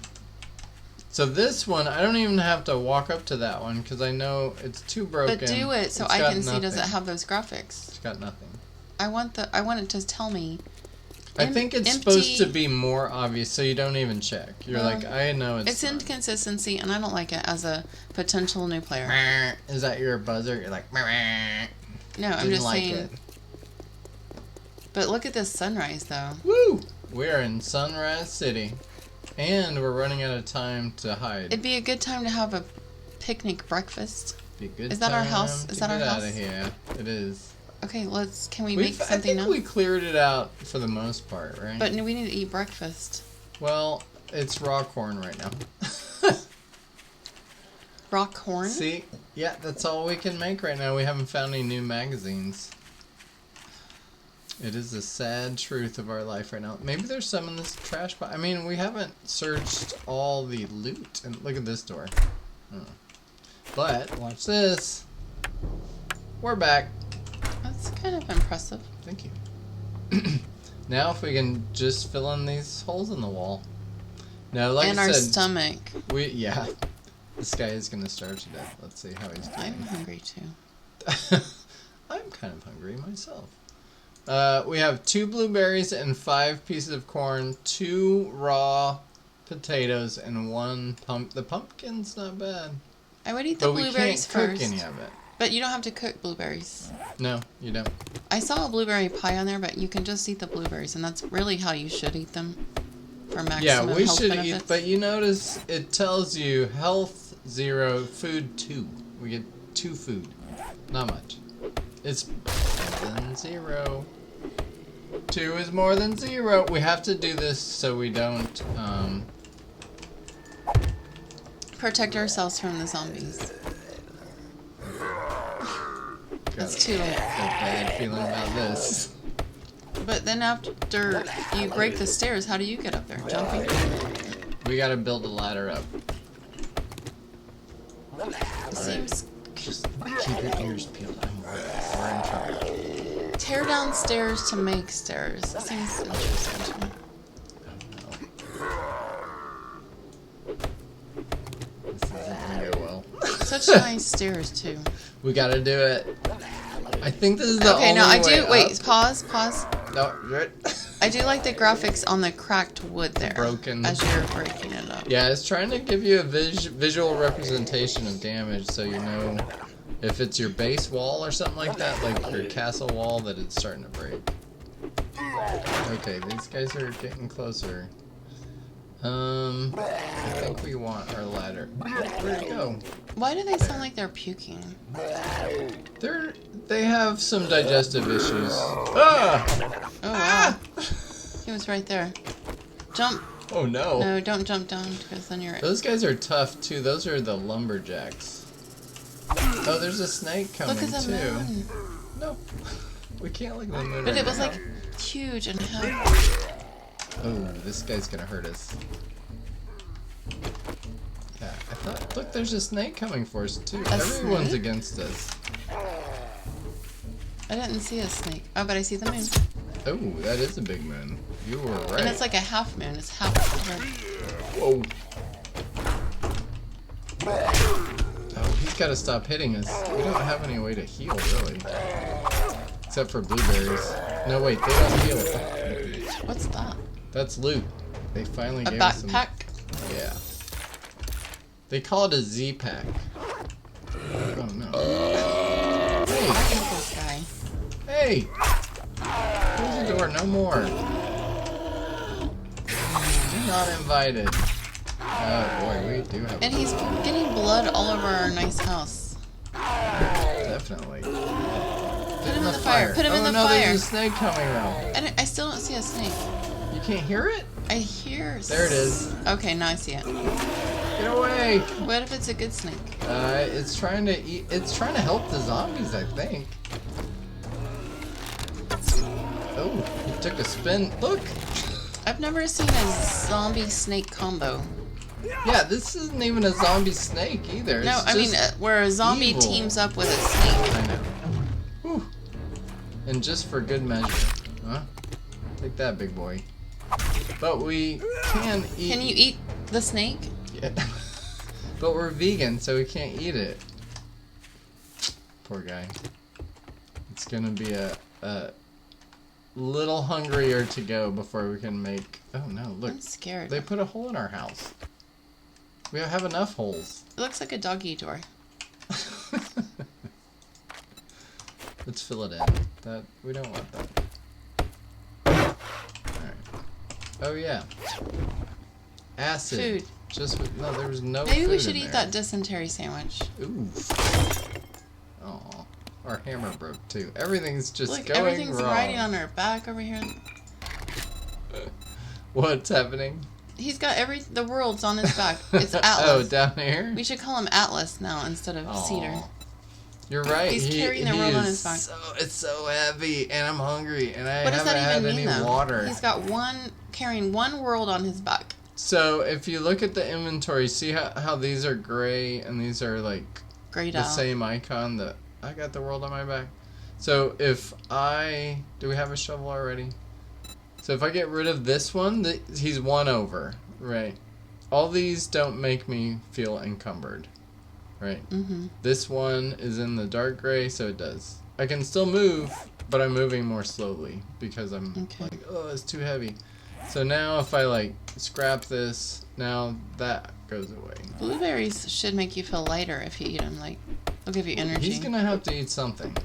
[SPEAKER 1] So this one, I don't even have to walk up to that one because I know it's too broken.
[SPEAKER 2] But do it so I can see, does it have those graphics?
[SPEAKER 1] It's got nothing.
[SPEAKER 2] I want it to tell me.
[SPEAKER 1] I think it's supposed to be more obvious so you don't even check. You're like, I know it's not.
[SPEAKER 2] Inconsistency, and I don't like it as a potential new player.
[SPEAKER 1] Is that your buzzer? You're like,
[SPEAKER 2] no, I'm just saying. But look at this sunrise, though.
[SPEAKER 1] Woo! We're in Sunrise City. And we're running out of time to hide.
[SPEAKER 2] It'd be a good time to have a picnic breakfast.
[SPEAKER 1] Be a good
[SPEAKER 2] Is that our house? Is that our house?
[SPEAKER 1] Get out of here. It is.
[SPEAKER 2] Okay, can we make something now?
[SPEAKER 1] I think we cleared it out for the most part, right?
[SPEAKER 2] But we need to eat breakfast.
[SPEAKER 1] Well, it's raw corn right now.
[SPEAKER 2] Raw corn?
[SPEAKER 1] See? Yeah, that's all we can make right now. We haven't found any new magazines. It is the sad truth of our life right now. Maybe there's some in this trash box. I mean, we haven't searched all the loot. And look at this door. But, watch this. We're back.
[SPEAKER 2] That's kind of impressive.
[SPEAKER 1] Thank you. Now if we can just fill in these holes in the wall. Now, like I said...
[SPEAKER 2] And our stomach.
[SPEAKER 1] Yeah. This guy is going to starve to death. Let's see how he's doing.
[SPEAKER 2] I'm hungry, too.
[SPEAKER 1] I'm kind of hungry myself. We have 2 blueberries and 5 pieces of corn, 2 raw potatoes, and 1 The pumpkin's not bad.
[SPEAKER 2] I would eat the blueberries first.
[SPEAKER 1] But we can't cook any of it.
[SPEAKER 2] But you don't have to cook blueberries.
[SPEAKER 1] No, you don't.
[SPEAKER 2] I saw a blueberry pie on there, but you can just eat the blueberries, and that's really how you should eat them for maximum
[SPEAKER 1] we
[SPEAKER 2] health
[SPEAKER 1] should
[SPEAKER 2] benefits.
[SPEAKER 1] eat, but you notice it tells you health 0, food 2. We get 2 food. Not much. It's more than 0. 2 is more than 0. We have to do this so we don't
[SPEAKER 2] protect ourselves from the zombies. That's too late.
[SPEAKER 1] I have a bad feeling about this.
[SPEAKER 2] But then after you break the stairs, how do you get up there? Jumping?
[SPEAKER 1] We gotta build a ladder up.
[SPEAKER 2] It seems...
[SPEAKER 1] Just keep your ears peeled. We're in trouble.
[SPEAKER 2] Tear down stairs to make stairs. That seems interesting to me.
[SPEAKER 1] This isn't gonna go well.
[SPEAKER 2] Such nice stairs, too.
[SPEAKER 1] We gotta do it. I think this is the only way.
[SPEAKER 2] Okay, no, I do.
[SPEAKER 1] Up.
[SPEAKER 2] Wait, pause.
[SPEAKER 1] No, good.
[SPEAKER 2] I do like the graphics on the cracked wood there.
[SPEAKER 1] Broken.
[SPEAKER 2] As you're breaking it up.
[SPEAKER 1] Yeah, it's trying to give you a visual representation of damage so you know if it's your base wall or something like that, like your castle wall, that it's starting to break. Okay, these guys are getting closer. I think we want our ladder. Where'd it go?
[SPEAKER 2] Why do they sound like they're puking?
[SPEAKER 1] They have some digestive issues. Ah!
[SPEAKER 2] Oh, wow. He was right there. Jump.
[SPEAKER 1] Oh, no.
[SPEAKER 2] No, don't jump down, because then you're...
[SPEAKER 1] Those guys are tough, too. Those are the lumberjacks. Oh, there's a snake coming,
[SPEAKER 2] Look at the moon.
[SPEAKER 1] No. We can't look at the moon
[SPEAKER 2] But
[SPEAKER 1] right
[SPEAKER 2] it was,
[SPEAKER 1] now.
[SPEAKER 2] like, huge and heavy.
[SPEAKER 1] Oh, this guy's gonna hurt us. Yeah, I thought... Look, there's a snake coming for us, too. Everyone's
[SPEAKER 2] snake?
[SPEAKER 1] against us.
[SPEAKER 2] I didn't see a snake. Oh, but I see the moon.
[SPEAKER 1] Oh, that is a big moon. You were right.
[SPEAKER 2] And it's like a half moon. It's half covered.
[SPEAKER 1] Whoa. Oh, he's got to stop hitting us. We don't have any way to heal, really. Except for blueberries. No, wait, they don't heal.
[SPEAKER 2] What's that?
[SPEAKER 1] That's loot. They finally
[SPEAKER 2] A
[SPEAKER 1] gave us some...
[SPEAKER 2] backpack?
[SPEAKER 1] Yeah. They call it a Z-pack. Oh, no.
[SPEAKER 2] This guy.
[SPEAKER 1] Hey! Close the door, no more. You're not invited. Oh boy, we do have...
[SPEAKER 2] And he's getting blood all over our nice house.
[SPEAKER 1] Definitely.
[SPEAKER 2] Put him in the fire. Put him in the
[SPEAKER 1] no,
[SPEAKER 2] fire.
[SPEAKER 1] There's a snake coming around.
[SPEAKER 2] I still don't see a snake.
[SPEAKER 1] You can't hear it?
[SPEAKER 2] I hear...
[SPEAKER 1] There it is.
[SPEAKER 2] Okay, now I see it.
[SPEAKER 1] Get away!
[SPEAKER 2] What if it's a good snake?
[SPEAKER 1] It's trying to eat... It's trying to help the zombies, I think. Oh, he took a spin. Look!
[SPEAKER 2] I've never seen a zombie-snake combo.
[SPEAKER 1] Yeah, this isn't even a zombie snake either.
[SPEAKER 2] No,
[SPEAKER 1] It's
[SPEAKER 2] I mean,
[SPEAKER 1] just
[SPEAKER 2] where a zombie
[SPEAKER 1] evil.
[SPEAKER 2] teams up with a snake.
[SPEAKER 1] I know. Whew. And just for good measure. Huh? Take that, big boy. But we can eat...
[SPEAKER 2] Can you eat the snake?
[SPEAKER 1] Yeah. But we're vegan, so we can't eat it. Poor guy. It's gonna be a little hungrier to go before we can make... Oh no, look.
[SPEAKER 2] I'm scared.
[SPEAKER 1] They put a hole in our house. We have enough holes.
[SPEAKER 2] It looks like a doggy door.
[SPEAKER 1] Let's fill it in. We don't want that. Alright. Oh yeah. Acid.
[SPEAKER 2] Food.
[SPEAKER 1] No, there was no
[SPEAKER 2] Maybe
[SPEAKER 1] food
[SPEAKER 2] we should
[SPEAKER 1] in
[SPEAKER 2] eat
[SPEAKER 1] there.
[SPEAKER 2] that dysentery sandwich.
[SPEAKER 1] Ooh. Aw. Our hammer broke too. Everything's just
[SPEAKER 2] Look,
[SPEAKER 1] going
[SPEAKER 2] everything's
[SPEAKER 1] wrong.
[SPEAKER 2] riding on our back over here.
[SPEAKER 1] What's happening?
[SPEAKER 2] He's got the world's on his back. It's Atlas.
[SPEAKER 1] Oh, down here?
[SPEAKER 2] We should call him Atlas now instead of Cedar.
[SPEAKER 1] You're right.
[SPEAKER 2] He's carrying the world on his back.
[SPEAKER 1] It's so heavy, and I'm hungry, and I
[SPEAKER 2] What does
[SPEAKER 1] haven't
[SPEAKER 2] that
[SPEAKER 1] had
[SPEAKER 2] even
[SPEAKER 1] any
[SPEAKER 2] mean, though?
[SPEAKER 1] water.
[SPEAKER 2] He's got carrying one world on his back.
[SPEAKER 1] So if you look at the inventory, see how these are gray and these are like
[SPEAKER 2] Grayed
[SPEAKER 1] the
[SPEAKER 2] out.
[SPEAKER 1] same icon that I got the world on my back. So if do we have a shovel already? So if I get rid of this one, he's 1 over, right? All these don't make me feel encumbered. right?
[SPEAKER 2] Mm-hmm.
[SPEAKER 1] This one is in the dark gray, so it does. I can still move, but I'm moving more slowly because I'm like, oh, it's too heavy. So now if I like scrap this, now that goes away.
[SPEAKER 2] Blueberries should make you feel lighter if you eat them. Like, they'll give you energy.
[SPEAKER 1] He's gonna have to eat something.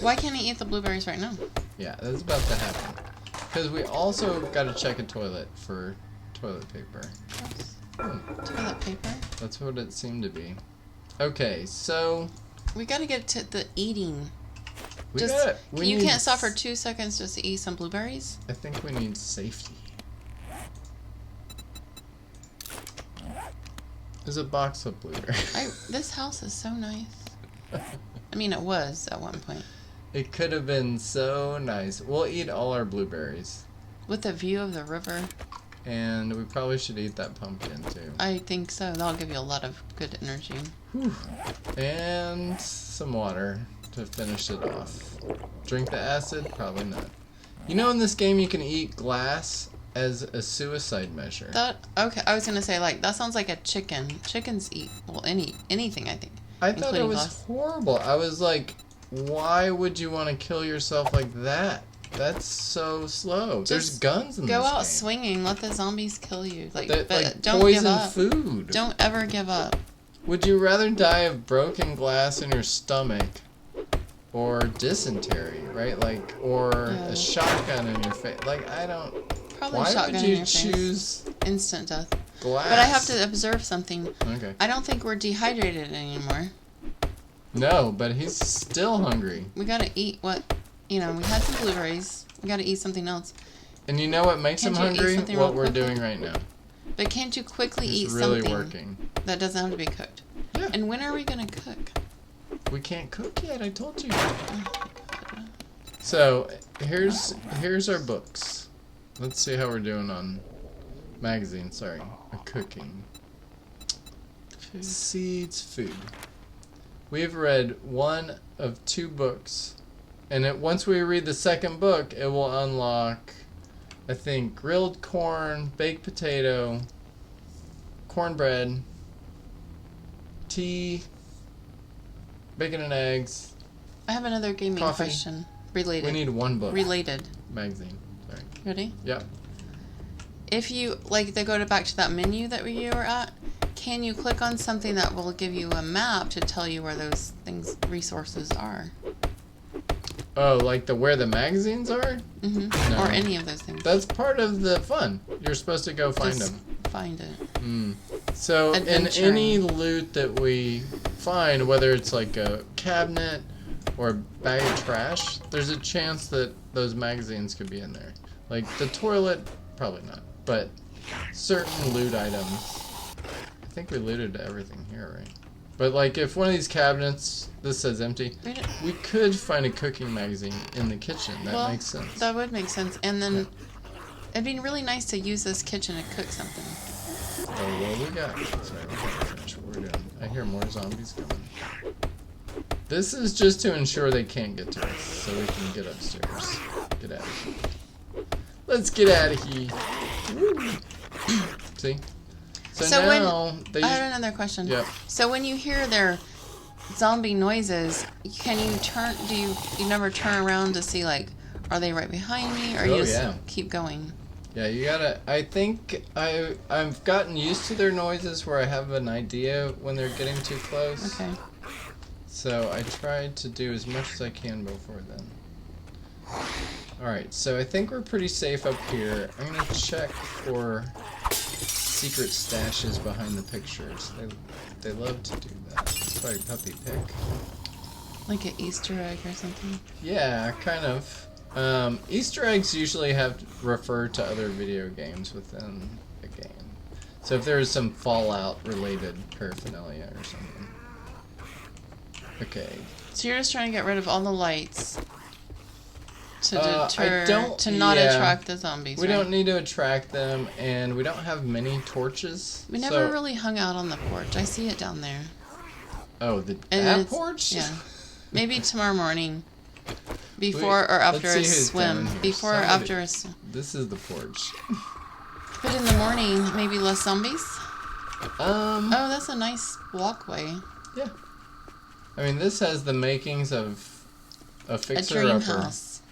[SPEAKER 2] Why can't he eat the blueberries right now?
[SPEAKER 1] Yeah, that's about to happen. Because we also got to check a toilet for toilet paper.
[SPEAKER 2] Toilet paper?
[SPEAKER 1] That's what it seemed to be. Okay, so...
[SPEAKER 2] We got to get to the eating.
[SPEAKER 1] You
[SPEAKER 2] can't stop for 2 seconds just to eat some blueberries?
[SPEAKER 1] I think we need safety. There's a box of blueberries.
[SPEAKER 2] This house is so nice. I mean, it was at one point.
[SPEAKER 1] It could have been so nice. We'll eat all our blueberries.
[SPEAKER 2] With a view of the river.
[SPEAKER 1] And we probably should eat that pumpkin too.
[SPEAKER 2] I think so. That'll give you a lot of good energy.
[SPEAKER 1] Whew. And some water to finish it off. Drink the acid? Probably not. You know, in this game you can eat glass as a suicide measure.
[SPEAKER 2] Okay, I was gonna say, like, that sounds like a chicken. Chickens eat, well, anything, I think.
[SPEAKER 1] I thought it was horrible. I was like, why would you want to kill yourself like that? That's so slow. There's guns in this game.
[SPEAKER 2] Go out swinging. Let the zombies kill you. Like don't
[SPEAKER 1] poison
[SPEAKER 2] give up.
[SPEAKER 1] Food.
[SPEAKER 2] Don't ever give up.
[SPEAKER 1] Would you rather die of broken glass in your stomach or dysentery, right? Like, or a shotgun in your face? Like, I don't...
[SPEAKER 2] Probably a shotgun in your face.
[SPEAKER 1] Why would you choose...
[SPEAKER 2] Instant death.
[SPEAKER 1] Glass?
[SPEAKER 2] But I have to observe something.
[SPEAKER 1] Okay.
[SPEAKER 2] I don't think we're dehydrated anymore.
[SPEAKER 1] No, but he's still hungry.
[SPEAKER 2] We gotta eat what... You know, we had some blueberries. We gotta eat something else.
[SPEAKER 1] And you know what makes him hungry? What we're doing right now.
[SPEAKER 2] But can't you quickly eat
[SPEAKER 1] really
[SPEAKER 2] something
[SPEAKER 1] working.
[SPEAKER 2] that doesn't have to be cooked?
[SPEAKER 1] Yeah.
[SPEAKER 2] And when are we gonna cook?
[SPEAKER 1] We can't cook yet, I told you. So, here's our books. Let's see how we're doing on magazine, sorry. Cooking.
[SPEAKER 2] Food.
[SPEAKER 1] Seeds, food. We've read 1 of 2 books. And once we read the second book, it will unlock, I think, grilled corn, baked potato, cornbread, tea, bacon and eggs.
[SPEAKER 2] I have another gaming
[SPEAKER 1] coffee.
[SPEAKER 2] question. Related.
[SPEAKER 1] We need 1 book.
[SPEAKER 2] Related.
[SPEAKER 1] Magazine. Sorry.
[SPEAKER 2] Ready?
[SPEAKER 1] Yep.
[SPEAKER 2] If you, like, they go back to that menu that we were at, can you click on something that will give you a map to tell you where those resources are?
[SPEAKER 1] Oh, like where the magazines are?
[SPEAKER 2] Mm-hmm.
[SPEAKER 1] No.
[SPEAKER 2] Or any of those things.
[SPEAKER 1] That's part of the fun. You're supposed to go find them.
[SPEAKER 2] Find it.
[SPEAKER 1] Mm. So
[SPEAKER 2] Adventuring.
[SPEAKER 1] in any loot that we find, whether it's like a cabinet or a bag of trash, there's a chance that those magazines could be in there. Like the toilet, probably not. But certain loot items, I think we looted everything here, right? But like if one of these cabinets, this says empty, we could find a cooking magazine in the kitchen. That makes sense.
[SPEAKER 2] That would make sense. And then it'd be really nice to use this kitchen to cook something.
[SPEAKER 1] Oh, well, we got... Sorry, we gotta finish what we're doing. I hear more zombies coming. This is just to ensure they can't get to us, so we can get upstairs. Get out of here. Let's get out of here. Woo. See? So now...
[SPEAKER 2] I have another question.
[SPEAKER 1] Yep.
[SPEAKER 2] So when you hear their zombie noises, can you turn... You never turn around to see, like, are they right behind me? Or you just keep going?
[SPEAKER 1] Yeah, you gotta... I think I've gotten used to their noises where I have an idea when they're getting too close.
[SPEAKER 2] Okay.
[SPEAKER 1] So I tried to do as much as I can before then. Alright, so I think we're pretty safe up here. I'm gonna check for secret stashes behind the pictures. They love to do that. Sorry, puppy pick.
[SPEAKER 2] Like an Easter egg or something?
[SPEAKER 1] Yeah, kind of. Easter eggs usually refer to other video games within a game. So if there's some Fallout related paraphernalia or something. Okay.
[SPEAKER 2] So you're just trying to get rid of all the lights to not attract the zombies.
[SPEAKER 1] We don't need to attract them, and we don't have many torches.
[SPEAKER 2] We never really hung out on the porch. I see it down there.
[SPEAKER 1] Oh, that porch?
[SPEAKER 2] Yeah. Maybe tomorrow morning. Before or after a swim. Before or after a swim.
[SPEAKER 1] This is the porch.
[SPEAKER 2] But in the morning, maybe less zombies?
[SPEAKER 1] Oh,
[SPEAKER 2] that's a nice walkway.
[SPEAKER 1] Yeah. I mean, this has the makings of a fixer-upper.
[SPEAKER 2] A dream house.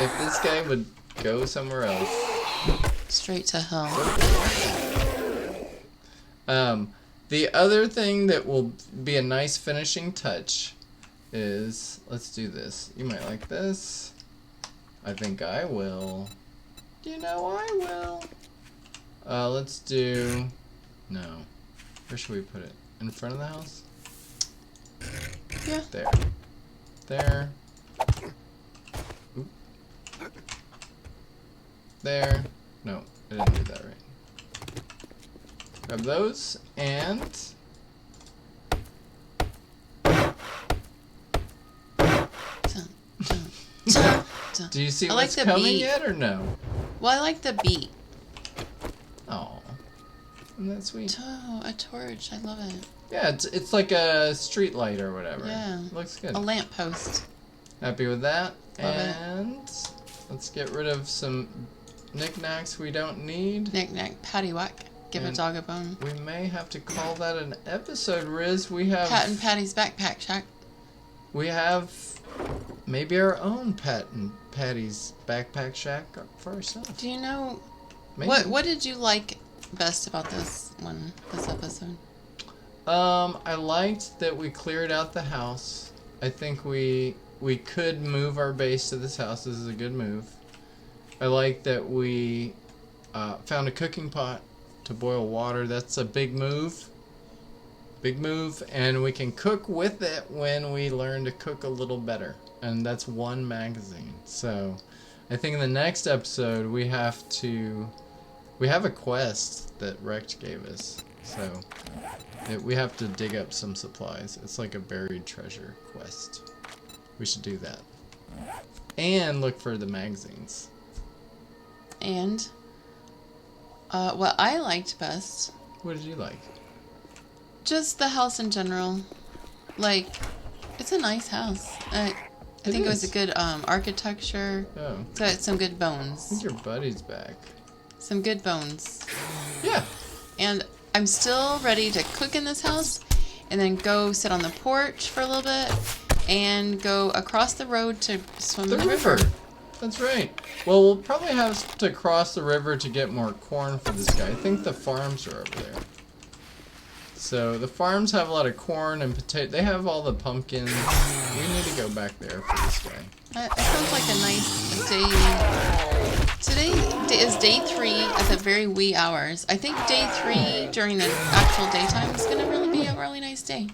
[SPEAKER 1] If this guy would go somewhere else.
[SPEAKER 2] Straight to hell.
[SPEAKER 1] The other thing that will be a nice finishing touch is, let's do this. You might like this. I think I will. You know I will. Let's do, no. Where should we put it? In front of the house?
[SPEAKER 2] Yeah.
[SPEAKER 1] There. There. Oop. There. No, I didn't do that right. Grab those, and... Do you see what's coming yet, or no?
[SPEAKER 2] Well, I like the beat.
[SPEAKER 1] Oh, isn't that sweet?
[SPEAKER 2] Oh, a torch. I love it.
[SPEAKER 1] Yeah, it's like a street light or whatever.
[SPEAKER 2] Yeah.
[SPEAKER 1] Looks good.
[SPEAKER 2] A lamppost.
[SPEAKER 1] Happy with that.
[SPEAKER 2] Love
[SPEAKER 1] and let's get rid of some knickknacks we don't need.
[SPEAKER 2] Knick-knack, paddywhack. Give a dog a bone.
[SPEAKER 1] We may have to call that an episode, Rizz. We have...
[SPEAKER 2] Pat and Patty's Backpack Shack.
[SPEAKER 1] We have maybe our own Pat and Patty's Backpack Shack for ourselves.
[SPEAKER 2] Do you know...
[SPEAKER 1] Maybe.
[SPEAKER 2] What did you like best about this episode?
[SPEAKER 1] I liked that we cleared out the house. I think we could move our base to this house. This is a good move. I like that we found a cooking pot to boil water. That's a big move. Big move. And we can cook with it when we learn to cook a little better. And that's one magazine. So I think in the next episode we have a quest that Rex gave us. So we have to dig up some supplies. It's like a buried treasure quest. We should do that. And look for the magazines.
[SPEAKER 2] And what I liked best...
[SPEAKER 1] What did you like?
[SPEAKER 2] Just the house in general. Like, it's a nice house. I think it was a good architecture.
[SPEAKER 1] Oh.
[SPEAKER 2] It's got some good bones.
[SPEAKER 1] I think your buddy's back.
[SPEAKER 2] Some good bones.
[SPEAKER 1] Yeah.
[SPEAKER 2] And I'm still ready to cook in this house and then go sit on the porch for a little bit and go across the road to swim in the river.
[SPEAKER 1] That's right. Well, we'll probably have to cross the river to get more corn for this guy. I think the farms are over there. So the farms have a lot of corn and potato. They have all the pumpkins. We need to go back there for this guy.
[SPEAKER 2] It sounds like a nice day. Today is day 3 at the very wee hours. I think day 3 during the actual daytime is going to really be a really nice day.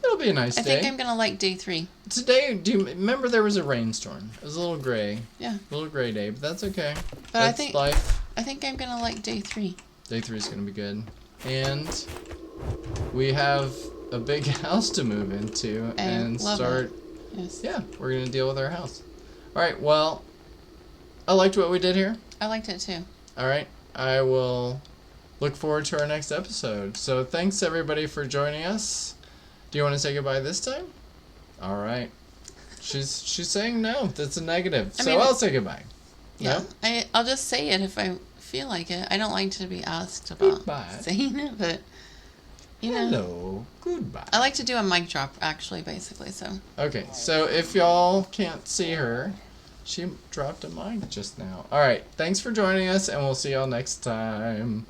[SPEAKER 1] It'll be a nice day.
[SPEAKER 2] I think I'm going to like day 3.
[SPEAKER 1] Today, do you remember there was a rainstorm? It was a little gray.
[SPEAKER 2] Yeah.
[SPEAKER 1] A little gray day, but that's okay.
[SPEAKER 2] But
[SPEAKER 1] that's life.
[SPEAKER 2] I think I'm going to like day 3.
[SPEAKER 1] Day 3 is going to be good. And we have a big house to move into and start.
[SPEAKER 2] Yes.
[SPEAKER 1] Yeah, we're going to deal with our house. All right, well, I liked what we did here.
[SPEAKER 2] I liked it too.
[SPEAKER 1] All right, I will look forward to our next episode. So thanks everybody for joining us. Do you want to say goodbye this time? All right. She's saying no. That's a negative. So I'll say goodbye.
[SPEAKER 2] Yeah. No? I'll just say it if I feel like it. I don't like to be asked about saying it, but you know.
[SPEAKER 1] Hello. Goodbye.
[SPEAKER 2] I like to do a mic drop actually, basically. So.
[SPEAKER 1] Okay. So if y'all can't see her, she dropped a mic just now. All right. Thanks for joining us, and we'll see y'all next time.